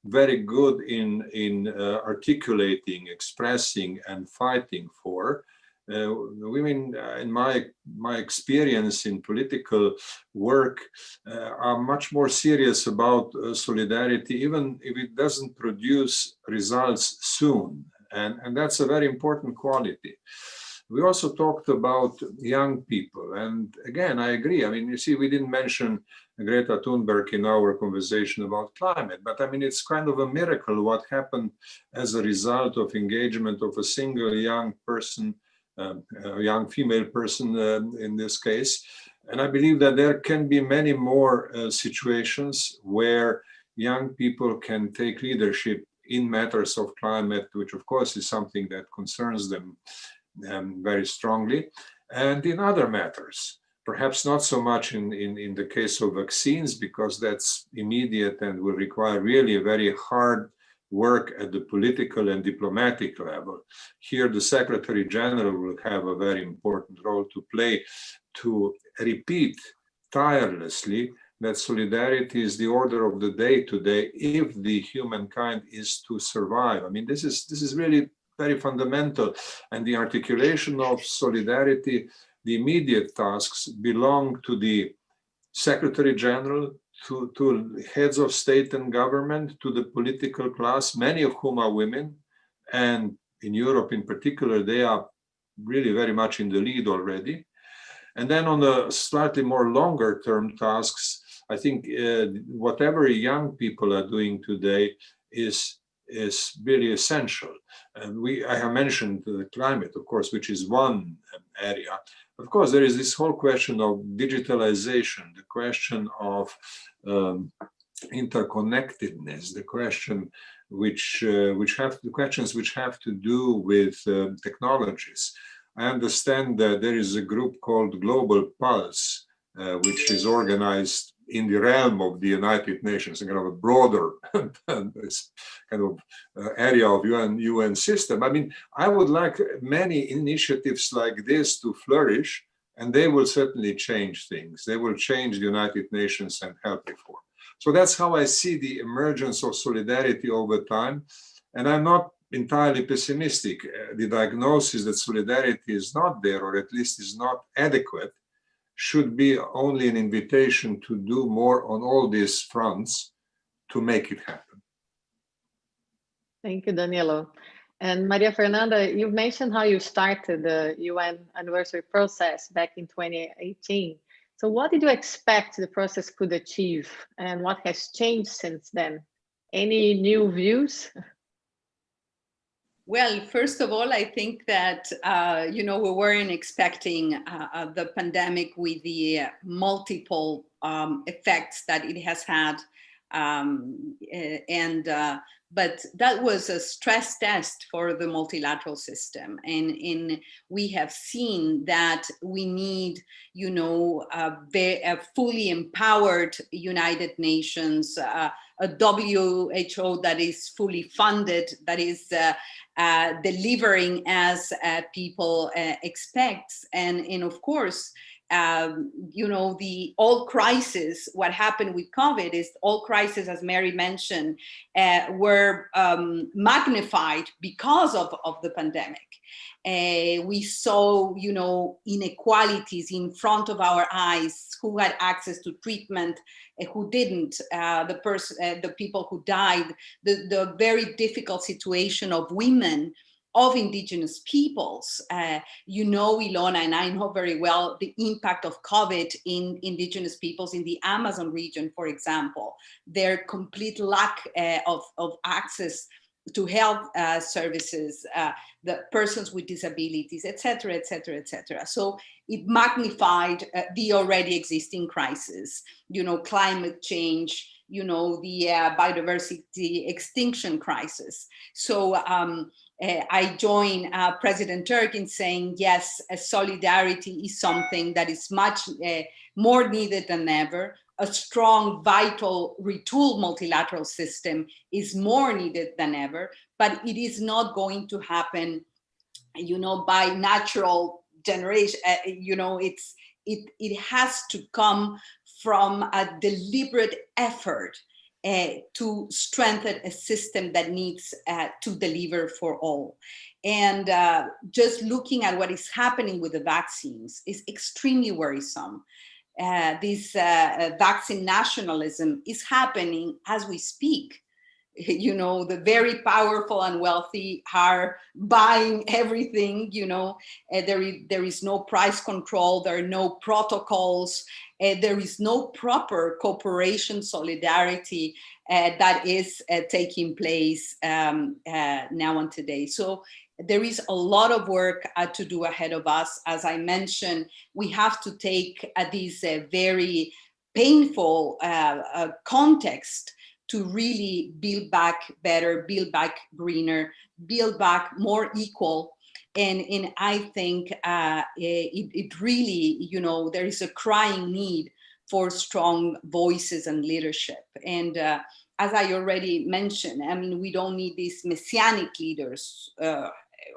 very good in articulating, expressing, and fighting for. Women, in my experience in political work, are much more serious about solidarity, even if it doesn't produce results soon. And that's a very important quality. We also talked about young people. And again, I agree. I mean, you see, we didn't mention Greta Thunberg in our conversation about climate, but I mean, it's kind of a miracle what happened as a result of engagement of a single young person, a young female person in this case. And I believe that there can be many more situations where young people can take leadership in matters of climate, which of course is something that concerns them very strongly, and in other matters. Perhaps not so much in the case of vaccines, because that's immediate and will require really a very hard work at the political and diplomatic level. Here, the Secretary General will have a very important role to play to repeat tirelessly that solidarity is the order of the day today if the humankind is to survive. I mean, this is really very fundamental, and the articulation of solidarity, the immediate tasks belong to the Secretary General, to heads of state and government, to the political class, many of whom are women, and in Europe in particular, they are really very much in the lead already. And then on the slightly more longer term tasks, I think whatever young people are doing today is really essential. And I have mentioned the climate, of course, which is one area. Of course, there is this whole question of digitalization, the question of interconnectedness, the questions which have to do with technologies. I understand that there is a group called Global Pulse, which is organized in the realm of the United Nations, a kind of a broader area of UN system. I mean, I would like many initiatives like this to flourish, and they will certainly change things. They will change the United Nations and help reform. So that's how I see the emergence of solidarity over time. And I'm not entirely pessimistic. The diagnosis that solidarity is not there, or at least is not adequate, should be only an invitation to do more on all these fronts to make it happen. Thank you, Danilo. And Maria Fernanda, you've mentioned how you started the UN anniversary process back in 2018. So what did you expect the process could achieve, and what has changed since then? Any new views? Well, first of all, I think that, we weren't expecting the pandemic with the multiple effects that it has had But that was a stress test for the multilateral system. And we have seen that we need, you know, a fully empowered United Nations, a WHO that is fully funded, that is delivering as people expect. And of course, you know, the all crisis, what happened with COVID is all crises, as Mary mentioned, were magnified because of the pandemic. We saw, you know, inequalities in front of our eyes, who had access to treatment, who didn't, the people who died, the very difficult situation of women, of indigenous peoples. You know, Ilona, and I know very well the impact of COVID in indigenous peoples in the Amazon region, for example, their complete lack of access to health services, the persons with disabilities, et cetera, et cetera, et cetera. So it magnified the already existing crisis, you know, climate change, you know, the biodiversity extinction crisis. So I join President Turk in saying, yes, solidarity is something that is much more needed than ever. A strong, vital, retooled multilateral system is more needed than ever, but it is not going to happen, you know, by natural generation. You know, it has to come from a deliberate effort to strengthen a system that needs to deliver for all. And just looking at what is happening with the vaccines is extremely worrisome. This vaccine nationalism is happening as we speak. You know, the very powerful and wealthy are buying everything, you know, there is no price control, there are no protocols, there is no proper cooperation, solidarity that is taking place now and today. So there is a lot of work to do ahead of us. As I mentioned, we have to take this very painful context to really build back better, build back greener, build back more equal. And I think it really, you know, there is a crying need for strong voices and leadership. And as I already mentioned, I mean, we don't need these messianic leaders,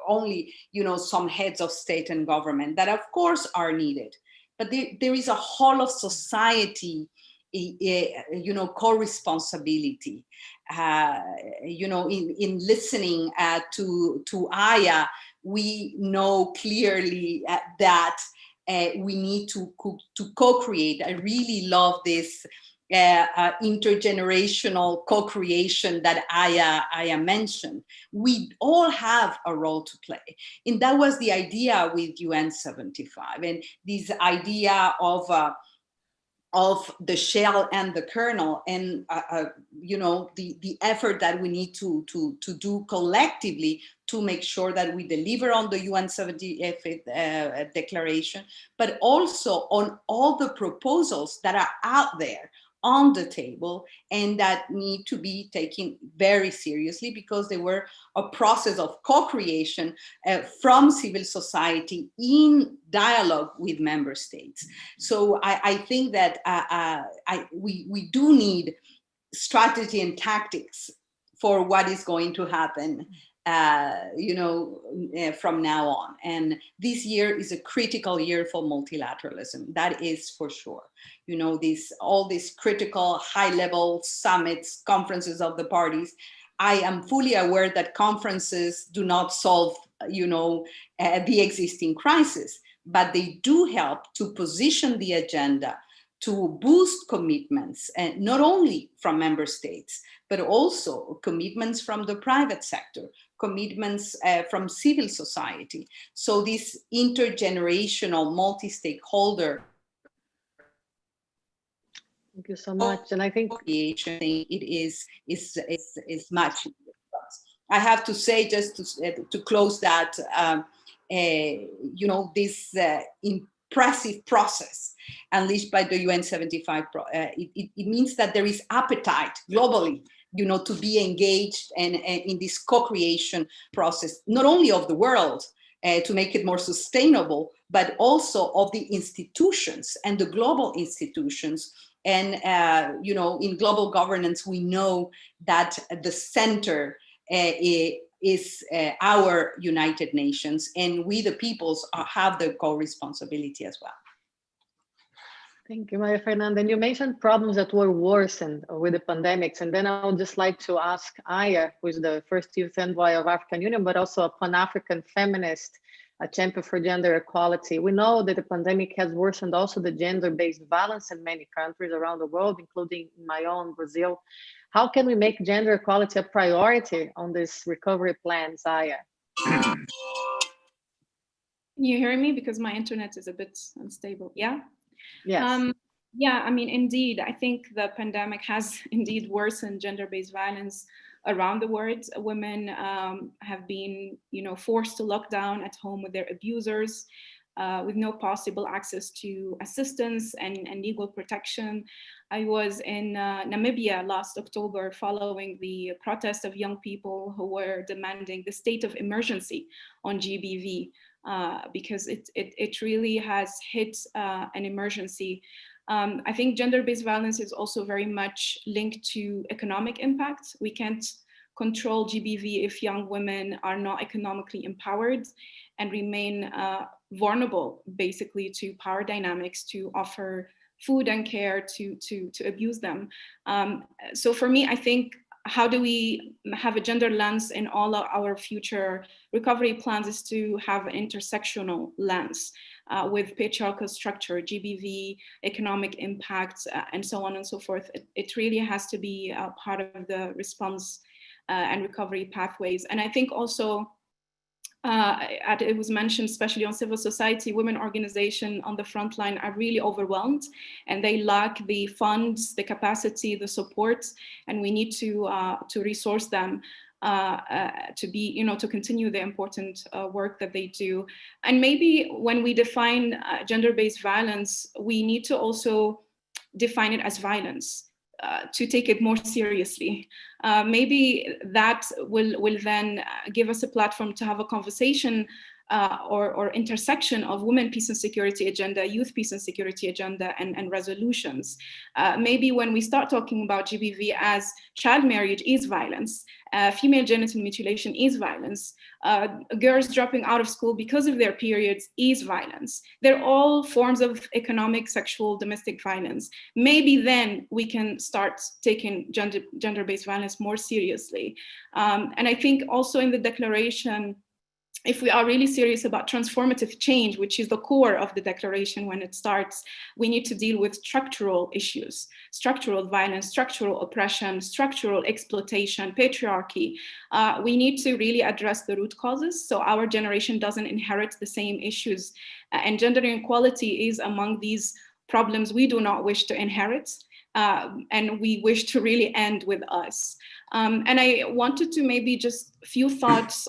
only, you know, some heads of state and government that of course are needed. But there is a whole of society, you know, co-responsibility. You know, in listening to Aya, we know clearly that we need to co-create. I really love this intergenerational co-creation that Aya mentioned. We all have a role to play. And that was the idea with UN75, and this idea of the shell and the kernel, and you know, the effort that we need to do collectively to make sure that we deliver on the UN75 declaration, but also on all the proposals that are out there on the table and that need to be taken very seriously, because they were a process of co-creation from civil society in dialogue with member states. So I think that we do need strategy and tactics for what is going to happen, you know, from now on. And this year is a critical year for multilateralism. That is for sure. You know, all these critical high-level summits, conferences of the parties. I am fully aware that conferences do not solve, you know, the existing crisis, but they do help to position the agenda, to boost commitments, not only from member states, but also commitments from the private sector, commitments from civil society. So this intergenerational, multi-stakeholder. Thank you so much. And I think it is much. I have to say, just to close that, you know, this suppressive process unleashed by the UN75. It means that there is appetite globally, to be engaged and in this co-creation process, not only of the world to make it more sustainable, but also of the institutions and the global institutions. And, in global governance, we know that the center is our United Nations, and we, the peoples, have the co-responsibility as well. Thank you, Maria Fernanda. And you mentioned problems that were worsened with the pandemics. And then I would just like to ask Aya, who is the first youth envoy of African Union, but also a Pan-African feminist, a champion for gender equality. We know that the pandemic has worsened also the gender-based violence in many countries around the world, including my own Brazil. How can we make gender equality a priority on this recovery plan, Aya? Can you hear me? Because my internet is a bit unstable. Yeah? Yes. Yeah, I mean, indeed, I think the pandemic has indeed worsened gender-based violence around the world. Women have been, forced to lock down at home with their abusers, with no possible access to assistance and legal protection. I was in Namibia last October following the protest of young people who were demanding the state of emergency on GBV. Because it really has hit an emergency. I think gender-based violence is also very much linked to economic impact. We can't control GBV if young women are not economically empowered and remain vulnerable, basically, to power dynamics to offer food and care to abuse them. So for me, I think, how do we have a gender lens in all of our future recovery plans is to have an intersectional lens with patriarchal structure, GBV, economic impact, and so on and so forth. It really has to be a part of the response and recovery pathways. And I think also, it was mentioned, especially on civil society, women organizations on the front line are really overwhelmed and they lack the funds, the capacity, the support, and we need to resource them to be, to continue the important work that they do. And maybe when we define gender-based violence, we need to also define it as violence. To take it more seriously. Maybe that will then give us a platform to have a conversation or intersection of women, peace and security agenda, youth peace and security agenda, and resolutions. Maybe when we start talking about GBV as child marriage is violence, female genital mutilation is violence, girls dropping out of school because of their periods is violence. They're all forms of economic, sexual, domestic violence. Maybe then we can start taking gender-based violence more seriously. And I think also in the declaration, if we are really serious about transformative change, which is the core of the declaration when it starts, we need to deal with structural issues, structural violence, structural oppression, structural exploitation, patriarchy. We need to really address the root causes so our generation doesn't inherit the same issues. And gender inequality is among these problems we do not wish to inherit. And we wish to really end with us. And I wanted to maybe just a few thoughts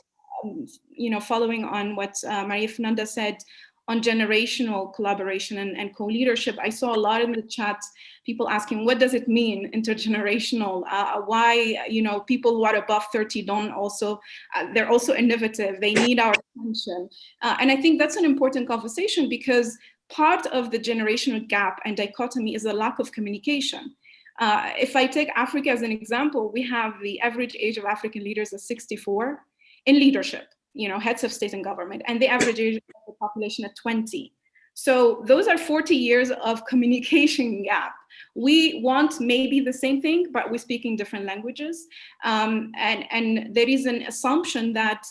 following on what Maria Fernanda said on generational collaboration and co-leadership. I saw a lot in the chat, people asking, what does it mean, intergenerational? Why, people who are above 30 don't also, they're also innovative, they need our attention. And I think that's an important conversation because part of the generational gap and dichotomy is a lack of communication. If I take Africa as an example, we have the average age of African leaders is 64 in leadership, heads of state and government, and the average age of the population at 20. So those are 40 years of communication gap. We want maybe the same thing, but we're speaking different languages. And there is an assumption that,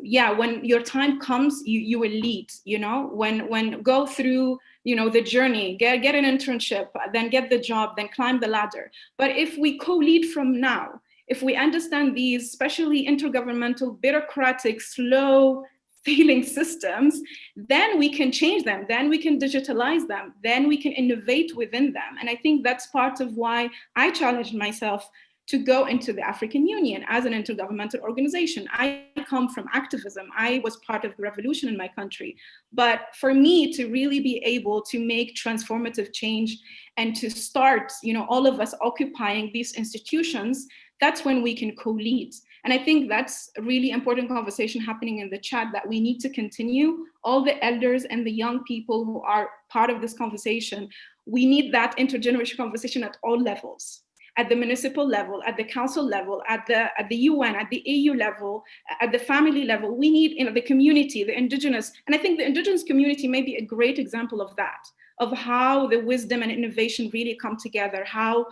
when your time comes, you will lead, when go through, the journey, get an internship, then get the job, then climb the ladder. But if we co-lead from now, if we understand these, especially intergovernmental, bureaucratic, slow failing systems, then we can change them, then we can digitalize them, then we can innovate within them. And I think that's part of why I challenged myself to go into the African Union as an intergovernmental organization. I come from activism. I was part of the revolution in my country. But for me to really be able to make transformative change and to start, all of us occupying these institutions, that's when we can co-lead. And I think that's a really important conversation happening in the chat that we need to continue. All the elders and the young people who are part of this conversation, we need that intergenerational conversation at all levels. At the municipal level, at the council level, at the UN, at the AU level, at the family level. We need the community, the indigenous, and I think the indigenous community may be a great example of that, of how the wisdom and innovation really come together, how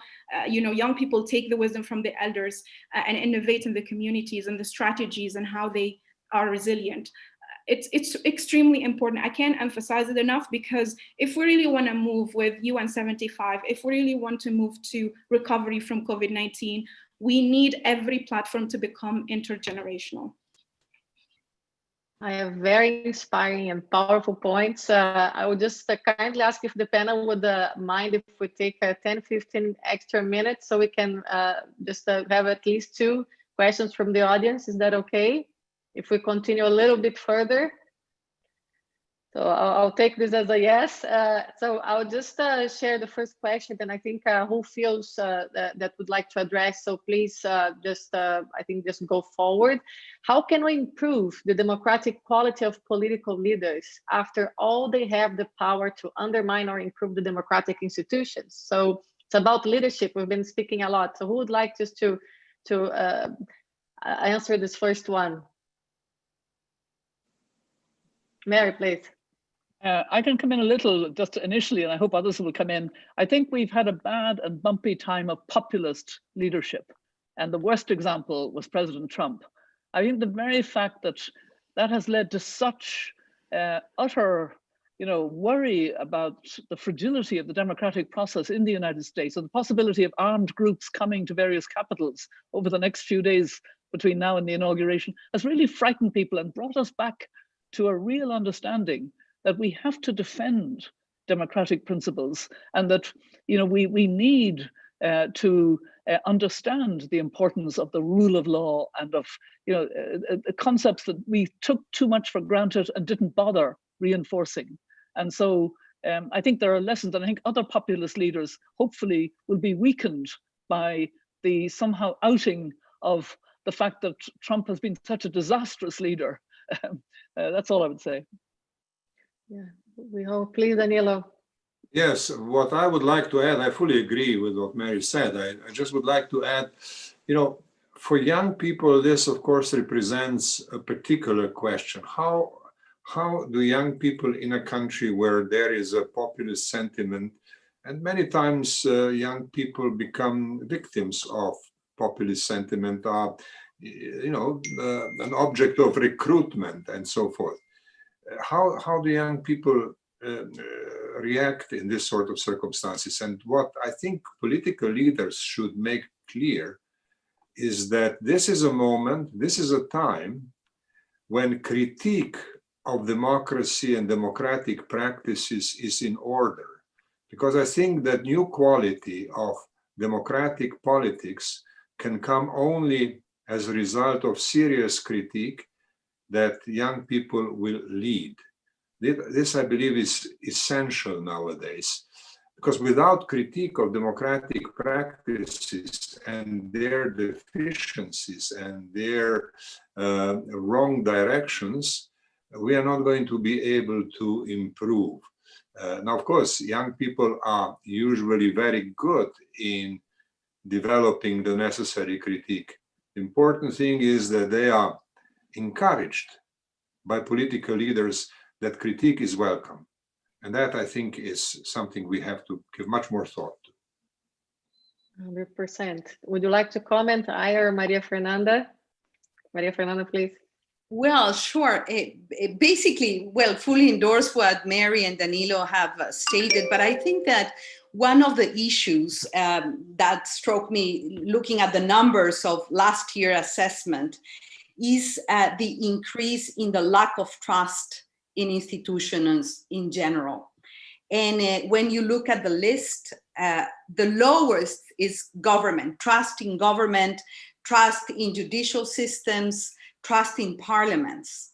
young people take the wisdom from the elders and innovate in the communities and the strategies and how they are resilient. It's extremely important. I can't emphasize it enough, because if we really want to move with UN75, if we really want to move to recovery from COVID-19, we need every platform to become intergenerational. I have very inspiring and powerful points. I would just kindly ask if the panel would mind if we take 10-15 extra minutes so we can just have at least 2 questions from the audience. Is that okay? If we continue a little bit further. So I'll take this as a yes. So I'll just share the first question, and I think who feels that would like to address, so please just go forward. How can we improve the democratic quality of political leaders after all they have the power to undermine or improve the democratic institutions? So it's about leadership. We've been speaking a lot. So who would like just to answer this first one? Mary, please. I can come in a little just initially, and I hope others will come in. I think we've had a bad and bumpy time of populist leadership. And the worst example was President Trump. I think the very fact that has led to such utter worry about the fragility of the democratic process in the United States, and the possibility of armed groups coming to various capitals over the next few days between now and the inauguration, has really frightened people and brought us back to a real understanding that we have to defend democratic principles, and that we need to understand the importance of the rule of law and of concepts that we took too much for granted and didn't bother reinforcing. And so I think there are lessons, and I think other populist leaders hopefully will be weakened by the somehow outing of the fact that Trump has been such a disastrous leader. That's all I would say. Yeah, we hope. Please, Danilo. Yes, what I would like to add, I fully agree with what Mary said. I just would like to add, for young people, this of course represents a particular question. How do young people in a country where there is a populist sentiment, and many times young people become victims of populist sentiment, are an object of recruitment and so forth. How do young people react in this sort of circumstances? And what I think political leaders should make clear is that this is a moment, this is a time when critique of democracy and democratic practices is in order. Because I think that new quality of democratic politics can come only as a result of serious critique that young people will lead. This, I believe, is essential nowadays, because without critique of democratic practices and their deficiencies and their wrong directions, we are not going to be able to improve. Now, of course, young people are usually very good in developing the necessary critique. The important thing is that they are encouraged by political leaders that critique is welcome. And that, I think, is something we have to give much more thought to. 100%. Would you like to comment, I or Maria Fernanda? Maria Fernanda, please. Well, sure. Basically, fully endorse what Mary and Danilo have stated, but I think that one of the issues that struck me looking at the numbers of last year's assessment is the increase in the lack of trust in institutions in general. And when you look at the list, the lowest is government, trust in government, trust in judicial systems, trust in parliaments.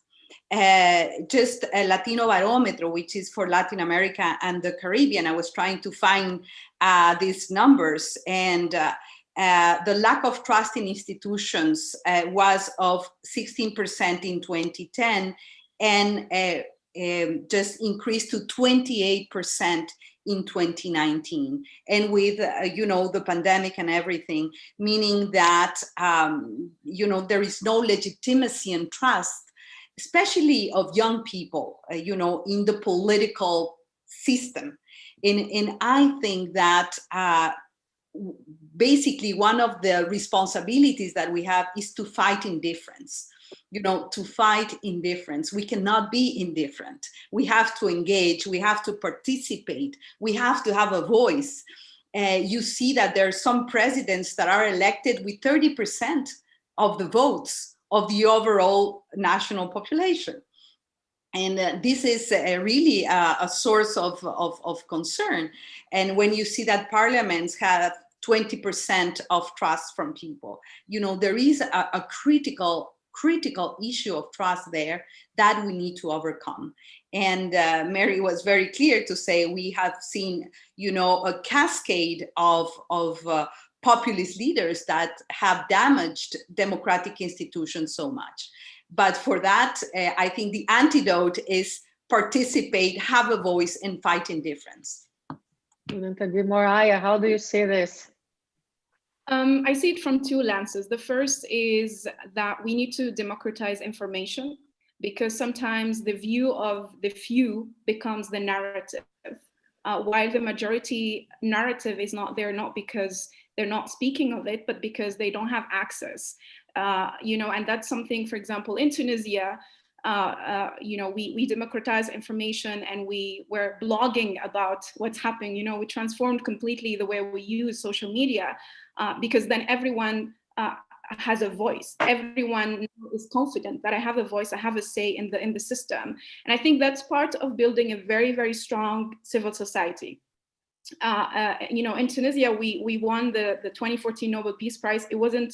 Just a Latino barometer, which is for Latin America and the Caribbean. I was trying to find these numbers, and the lack of trust in institutions was of 16% in 2010, and just increased to 28% in 2019. And with, you know, the pandemic and everything, meaning that, you know, there is no legitimacy and trust, especially of young people, you know, in the political system. And I think that basically one of the responsibilities that we have is to fight indifference. You know, to fight indifference. We cannot be indifferent. We have to engage. We have to participate. We have to have a voice. You see that there are some presidents that are elected with 30% of the votes of the overall national population. And this is really a source of concern. And when you see that parliaments have 20% of trust from people, you know, there is a critical issue of trust there that we need to overcome. And Mary was very clear to say we have seen, you know, a cascade of populist leaders that have damaged democratic institutions so much. But for that, I think the antidote is participate, have a voice, and fight indifference. Moraya, how do you see this? I see it from two lenses. The first is that we need to democratize information, because sometimes the view of the few becomes the narrative, while the majority narrative is not there, not because they're not speaking of it, but because they don't have access. You know, and that's something, for example, in Tunisia, you know, we democratize information, and we were blogging about what's happening. You know, we transformed completely the way we use social media, because then everyone has a voice. Everyone is confident that I have a voice, I have a say in the system. And I think that's part of building a very, very strong civil society. You know, in Tunisia, we won the 2014 Nobel Peace Prize. It wasn't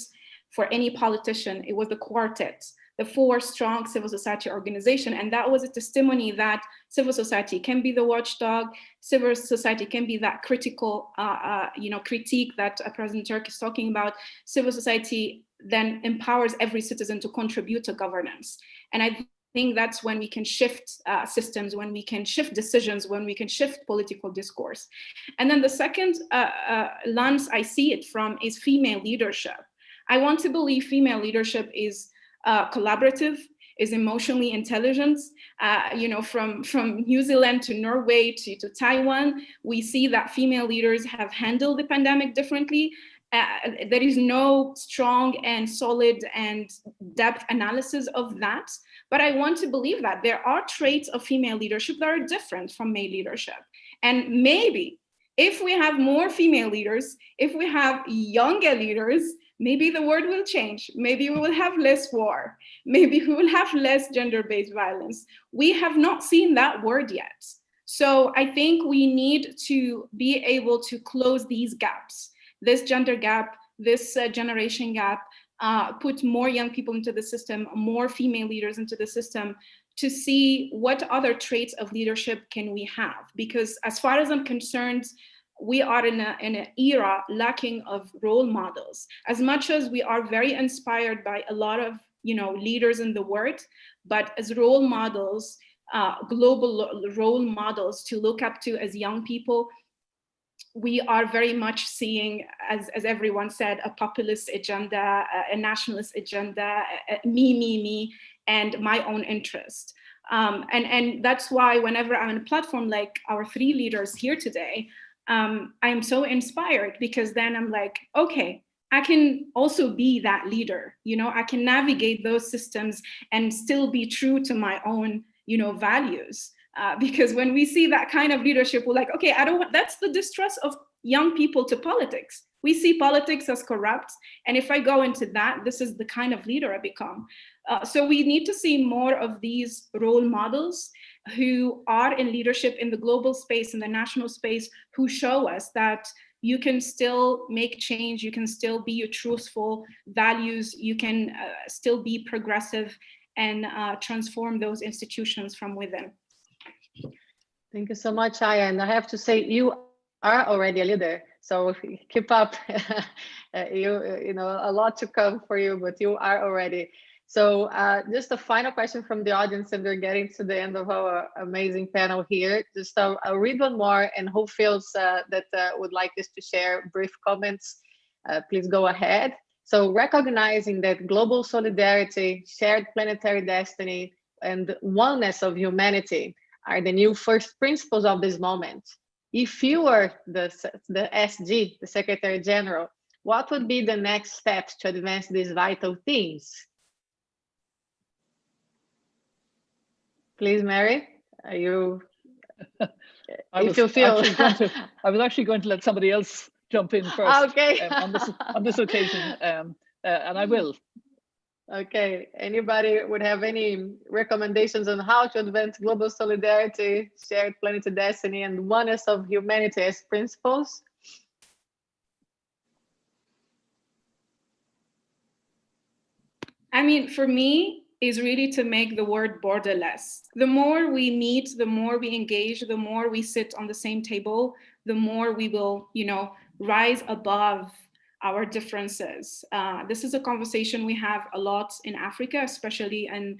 for any politician, it was the quartet, the 4 strong civil society organization. And that was a testimony that civil society can be the watchdog, civil society can be that critical, you know, critique that President Turk is talking about. Civil society then empowers every citizen to contribute to governance. And I think that's when we can shift systems, when we can shift decisions, when we can shift political discourse. And then the second lens I see it from is female leadership. I want to believe female leadership is collaborative, is emotionally intelligent. You know, from New Zealand to Norway to Taiwan, we see that female leaders have handled the pandemic differently. There is no strong and solid and depth analysis of that. But I want to believe that there are traits of female leadership that are different from male leadership. And maybe if we have more female leaders, if we have younger leaders, maybe the world will change. Maybe we will have less war. Maybe we will have less gender-based violence. We have not seen that word yet. So I think we need to be able to close these gaps, this gender gap, this generation gap, put more young people into the system, more female leaders into the system, to see what other traits of leadership can we have. Because as far as I'm concerned, we are in an era lacking of role models. As much as we are very inspired by a lot of, you know, leaders in the world, but as role models, global role models to look up to as young people, we are very much seeing, as everyone said, a populist agenda, a nationalist agenda, me, and my own interest. And that's why whenever I'm on a platform like our 3 leaders here today, I'm so inspired, because then I'm like, okay, I can also be that leader. You know, I can navigate those systems and still be true to my own, you know, values. Because when we see that kind of leadership, we're like, okay, that's the distrust of young people to politics. We see politics as corrupt. And if I go into that, this is the kind of leader I become. So we need to see more of these role models. who are in leadership in the global space, in the national space, who show us that you can still make change, you can still be your truthful values, you can still be progressive and transform those institutions from within. Thank you so much, Aya. And I have to say, you are already a leader. So keep up. You know, a lot to come for you, but you are already. So just a final question from the audience, and we're getting to the end of our amazing panel here. Just I'll read one more, and who feels that would like us to share brief comments, please go ahead. So recognizing that global solidarity, shared planetary destiny, and oneness of humanity are the new first principles of this moment. If you were the SG, the Secretary General, what would be the next steps to advance these vital themes? Please, Mary, are you? I was actually going to let somebody else jump in first. Okay. On this occasion, and I will. Okay. Anybody would have any recommendations on how to advance global solidarity, shared planetary destiny, and oneness of humanity as principles? I mean, for me, is really to make the word borderless. The more we meet, the more we engage, the more we sit on the same table, the more we will, you know, rise above our differences. This is a conversation we have a lot in Africa, especially in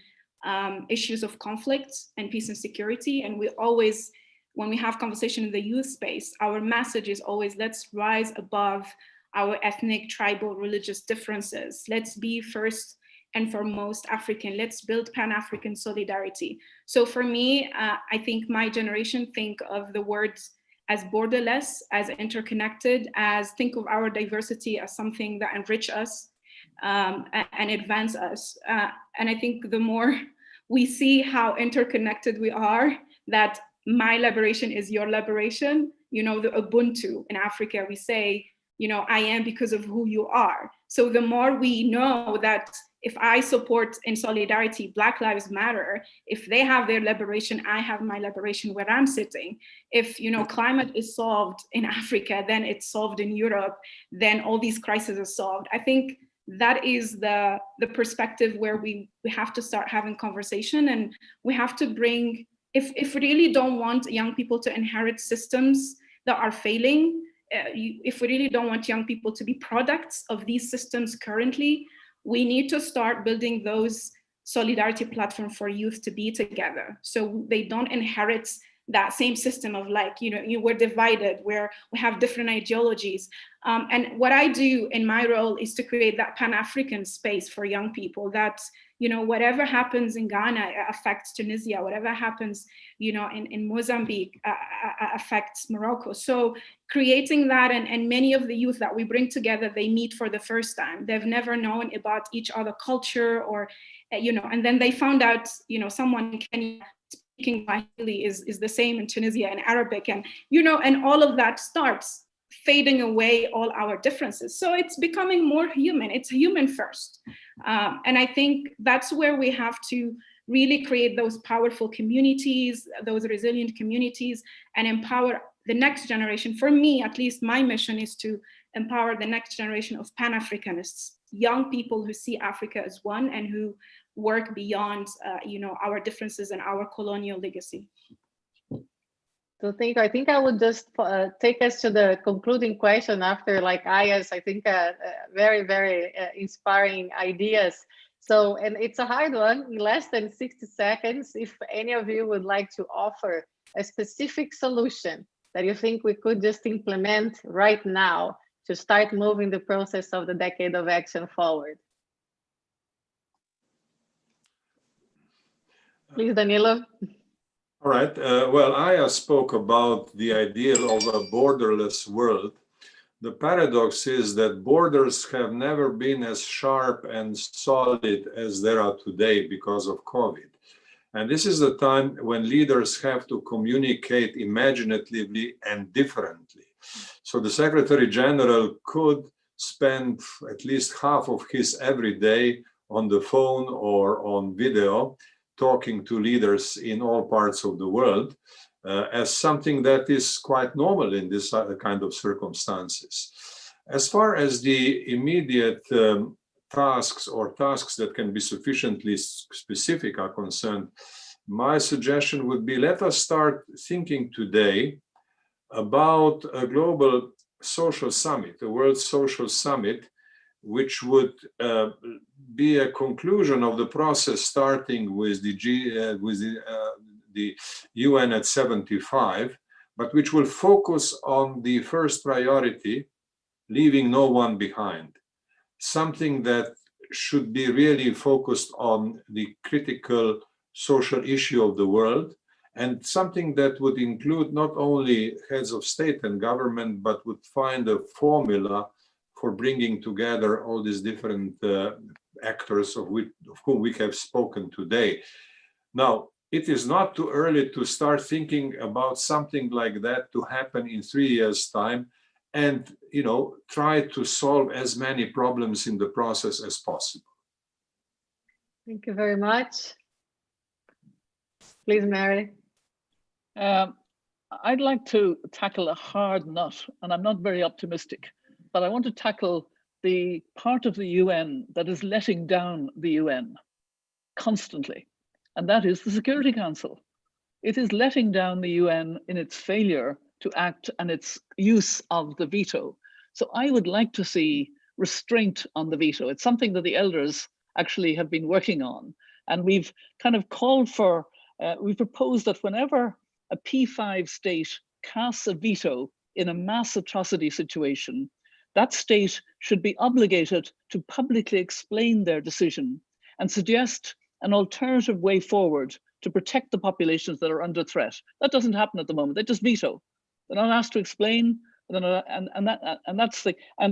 issues of conflict and peace and security. And we always, when we have conversation in the youth space, our message is always, let's rise above our ethnic, tribal, religious differences. Let's be first and foremost African. Let's build Pan-African solidarity. So for me, I think my generation think of the words as borderless, as interconnected, as think of our diversity as something that enrich us and advance us. And I think the more we see how interconnected we are, that my liberation is your liberation. You know, the Ubuntu in Africa, we say, you know, I am because of who you are. So the more we know that if I support in solidarity, Black Lives Matter, if they have their liberation, I have my liberation where I'm sitting. If, you know, climate is solved in Africa, then it's solved in Europe, then all these crises are solved. I think that is the perspective where we have to start having conversation, and we have to bring, if we really don't want young people to inherit systems that are failing, if we really don't want young people to be products of these systems currently, we need to start building those solidarity platforms for youth to be together, so they don't inherit that same system of, like, you know, we're divided, where we have different ideologies. And what I do in my role is to create that Pan-African space for young people, that, you know, whatever happens in Ghana affects Tunisia, whatever happens, you know, in Mozambique affects Morocco. So creating that, and many of the youth that we bring together, they meet for the first time. They've never known about each other culture, or, you know, and then they found out, you know, someone in Kenya speaking Swahili is the same in Tunisia and Arabic, and, you know, and all of that starts fading away all our differences. So it's becoming more human. It's human first. And I think that's where we have to really create those powerful communities, those resilient communities, and empower the next generation. For me, at least, my mission is to empower the next generation of Pan-Africanists, young people who see Africa as one and who work beyond, you know, our differences and our colonial legacy. So I think I would just take us to the concluding question after, like, Aya's, I think, very, very inspiring ideas. So, and it's a hard one, in less than 60 seconds, if any of you would like to offer a specific solution that you think we could just implement right now to start moving the process of the Decade of Action forward. Please, Danilo. All right. Well, Aya spoke about the ideal of a borderless world. The paradox is that borders have never been as sharp and solid as they are today because of COVID. And this is the time when leaders have to communicate imaginatively and differently. So the Secretary General could spend at least half of his every day on the phone or on video talking to leaders in all parts of the world as something that is quite normal in this kind of circumstances. As far as the immediate tasks or tasks that can be sufficiently specific are concerned, my suggestion would be, let us start thinking today about a global social summit, a World Social Summit, which would be a conclusion of the process starting with the UN at 75, but which will focus on the first priority, leaving no one behind. Something that should be really focused on the critical social issue of the world, and something that would include not only heads of state and government, but would find a formula for bringing together all these different actors of whom we have spoken today. Now, it is not too early to start thinking about something like that to happen in 3 years' time, and try to solve as many problems in the process as possible. Thank you very much. Please, Mary. I'd like to tackle a hard nut, and I'm not very optimistic, but I want to tackle the part of the UN that is letting down the UN constantly, and that is the Security Council. It is letting down the UN in its failure to act and its use of the veto. So I would like to see restraint on the veto. It's something that the elders actually have been working on. And we've kind of called for, we proposed that whenever a P5 state casts a veto in a mass atrocity situation, that state should be obligated to publicly explain their decision and suggest an alternative way forward to protect the populations that are under threat. That doesn't happen at the moment. They just veto. They're not asked to explain, and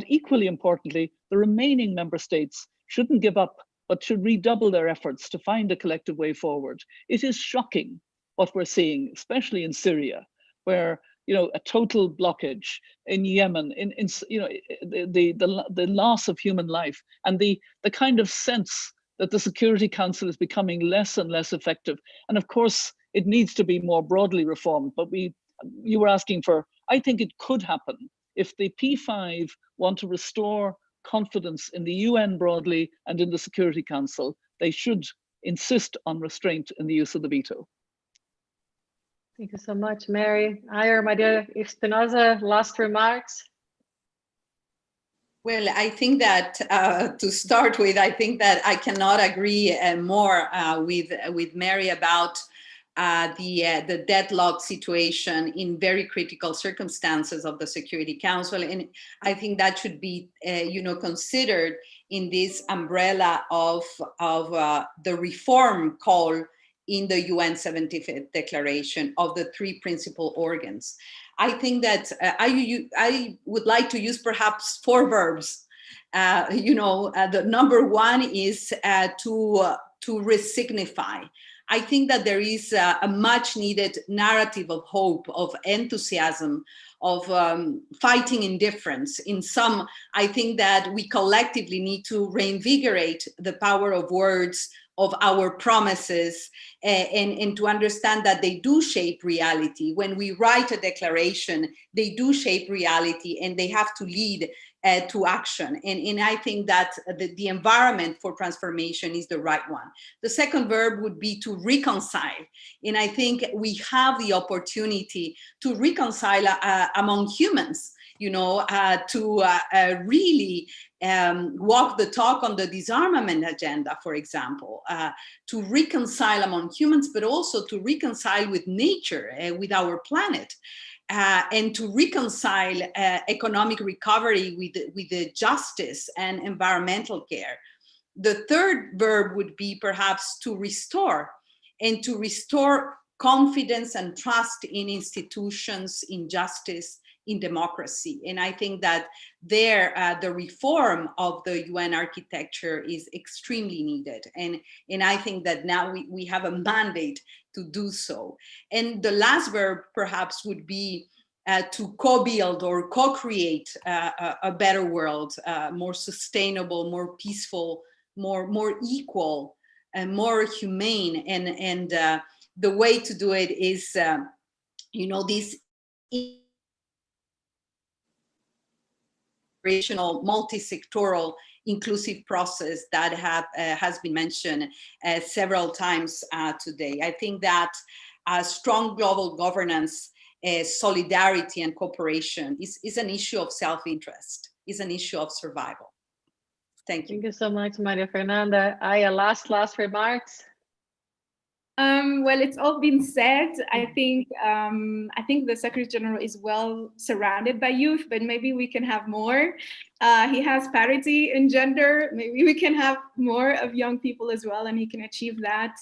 equally importantly, the remaining member states shouldn't give up, but should redouble their efforts to find a collective way forward. It is shocking what we're seeing, especially in Syria, where a total blockage, in Yemen, the loss of human life, and the kind of sense that the Security Council is becoming less and less effective. And of course, it needs to be more broadly reformed, but you were asking for, I think it could happen if the P5 want to restore confidence in the UN broadly and in the Security Council. They should insist on restraint in the use of the veto. Thank you so much, Mary. Ayer, Maria Espinosa, last remarks. Well, I think that to start with, I think that I cannot agree more with Mary about the deadlock situation in very critical circumstances of the Security Council, and I think that should be, considered in this umbrella of the reform call in the UN75 declaration of the 3 principal organs. I think that I would like to use perhaps 4 verbs. The number 1 is to resignify. I think that there is a much needed narrative of hope, of enthusiasm, of fighting indifference. In some, I think that we collectively need to reinvigorate the power of words, of our promises, and to understand that they do shape reality. When we write a declaration, they do shape reality, and they have to lead to action. And I think that the environment for transformation is the right one. The second verb would be to reconcile. And I think we have the opportunity to reconcile among humans, to really walk the talk on the disarmament agenda, for example, to reconcile among humans, but also to reconcile with nature, with our planet. And to reconcile economic recovery with the justice and environmental care. The third verb would be perhaps to restore, and to restore confidence and trust in institutions, in justice, in democracy. And I think that the reform of the UN architecture is extremely needed. And I think that now we have a mandate to do so. And the last verb perhaps would be to co-build or co-create a better world, more sustainable, more peaceful, more equal, more humane, and the way to do it is this multi-sectoral inclusive process that has been mentioned several times today. I think that strong global governance, solidarity and cooperation is an issue of self-interest, is an issue of survival. Thank you. Thank you so much, Maria Fernanda. Last remarks. Well, it's all been said. I think the Secretary General is well surrounded by youth, but maybe we can have more. He has parity in gender. Maybe we can have more of young people as well, and he can achieve that.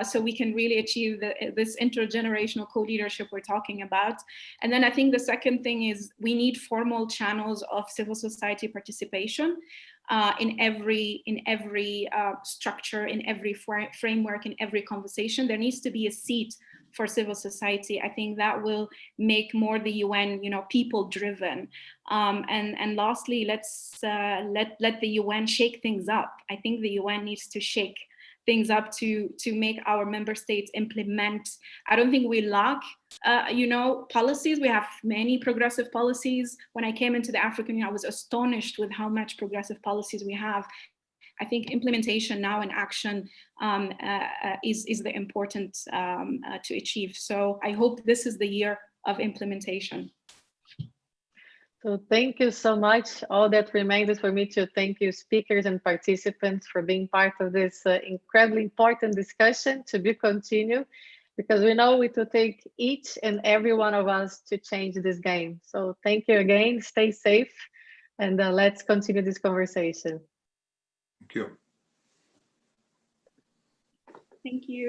So we can really achieve this intergenerational co-leadership we're talking about. And then I think the second thing is we need formal channels of civil society participation. In every structure, in every framework, in every conversation, there needs to be a seat for civil society. I think that will make more the UN, people driven. And lastly, let's let the UN shake things up. I think the UN needs to shake things up to make our member states implement. I don't think we lack policies. We have many progressive policies. When I came into the African Union, I was astonished with how much progressive policies we have. I think implementation now and action is the important to achieve. So I hope this is the year of implementation. So thank you so much. All that remains is for me to thank you, speakers and participants, for being part of this incredibly important discussion to be continued, because we know it will take each and every one of us to change this game. So thank you again, stay safe, and let's continue this conversation. Thank you. Thank you.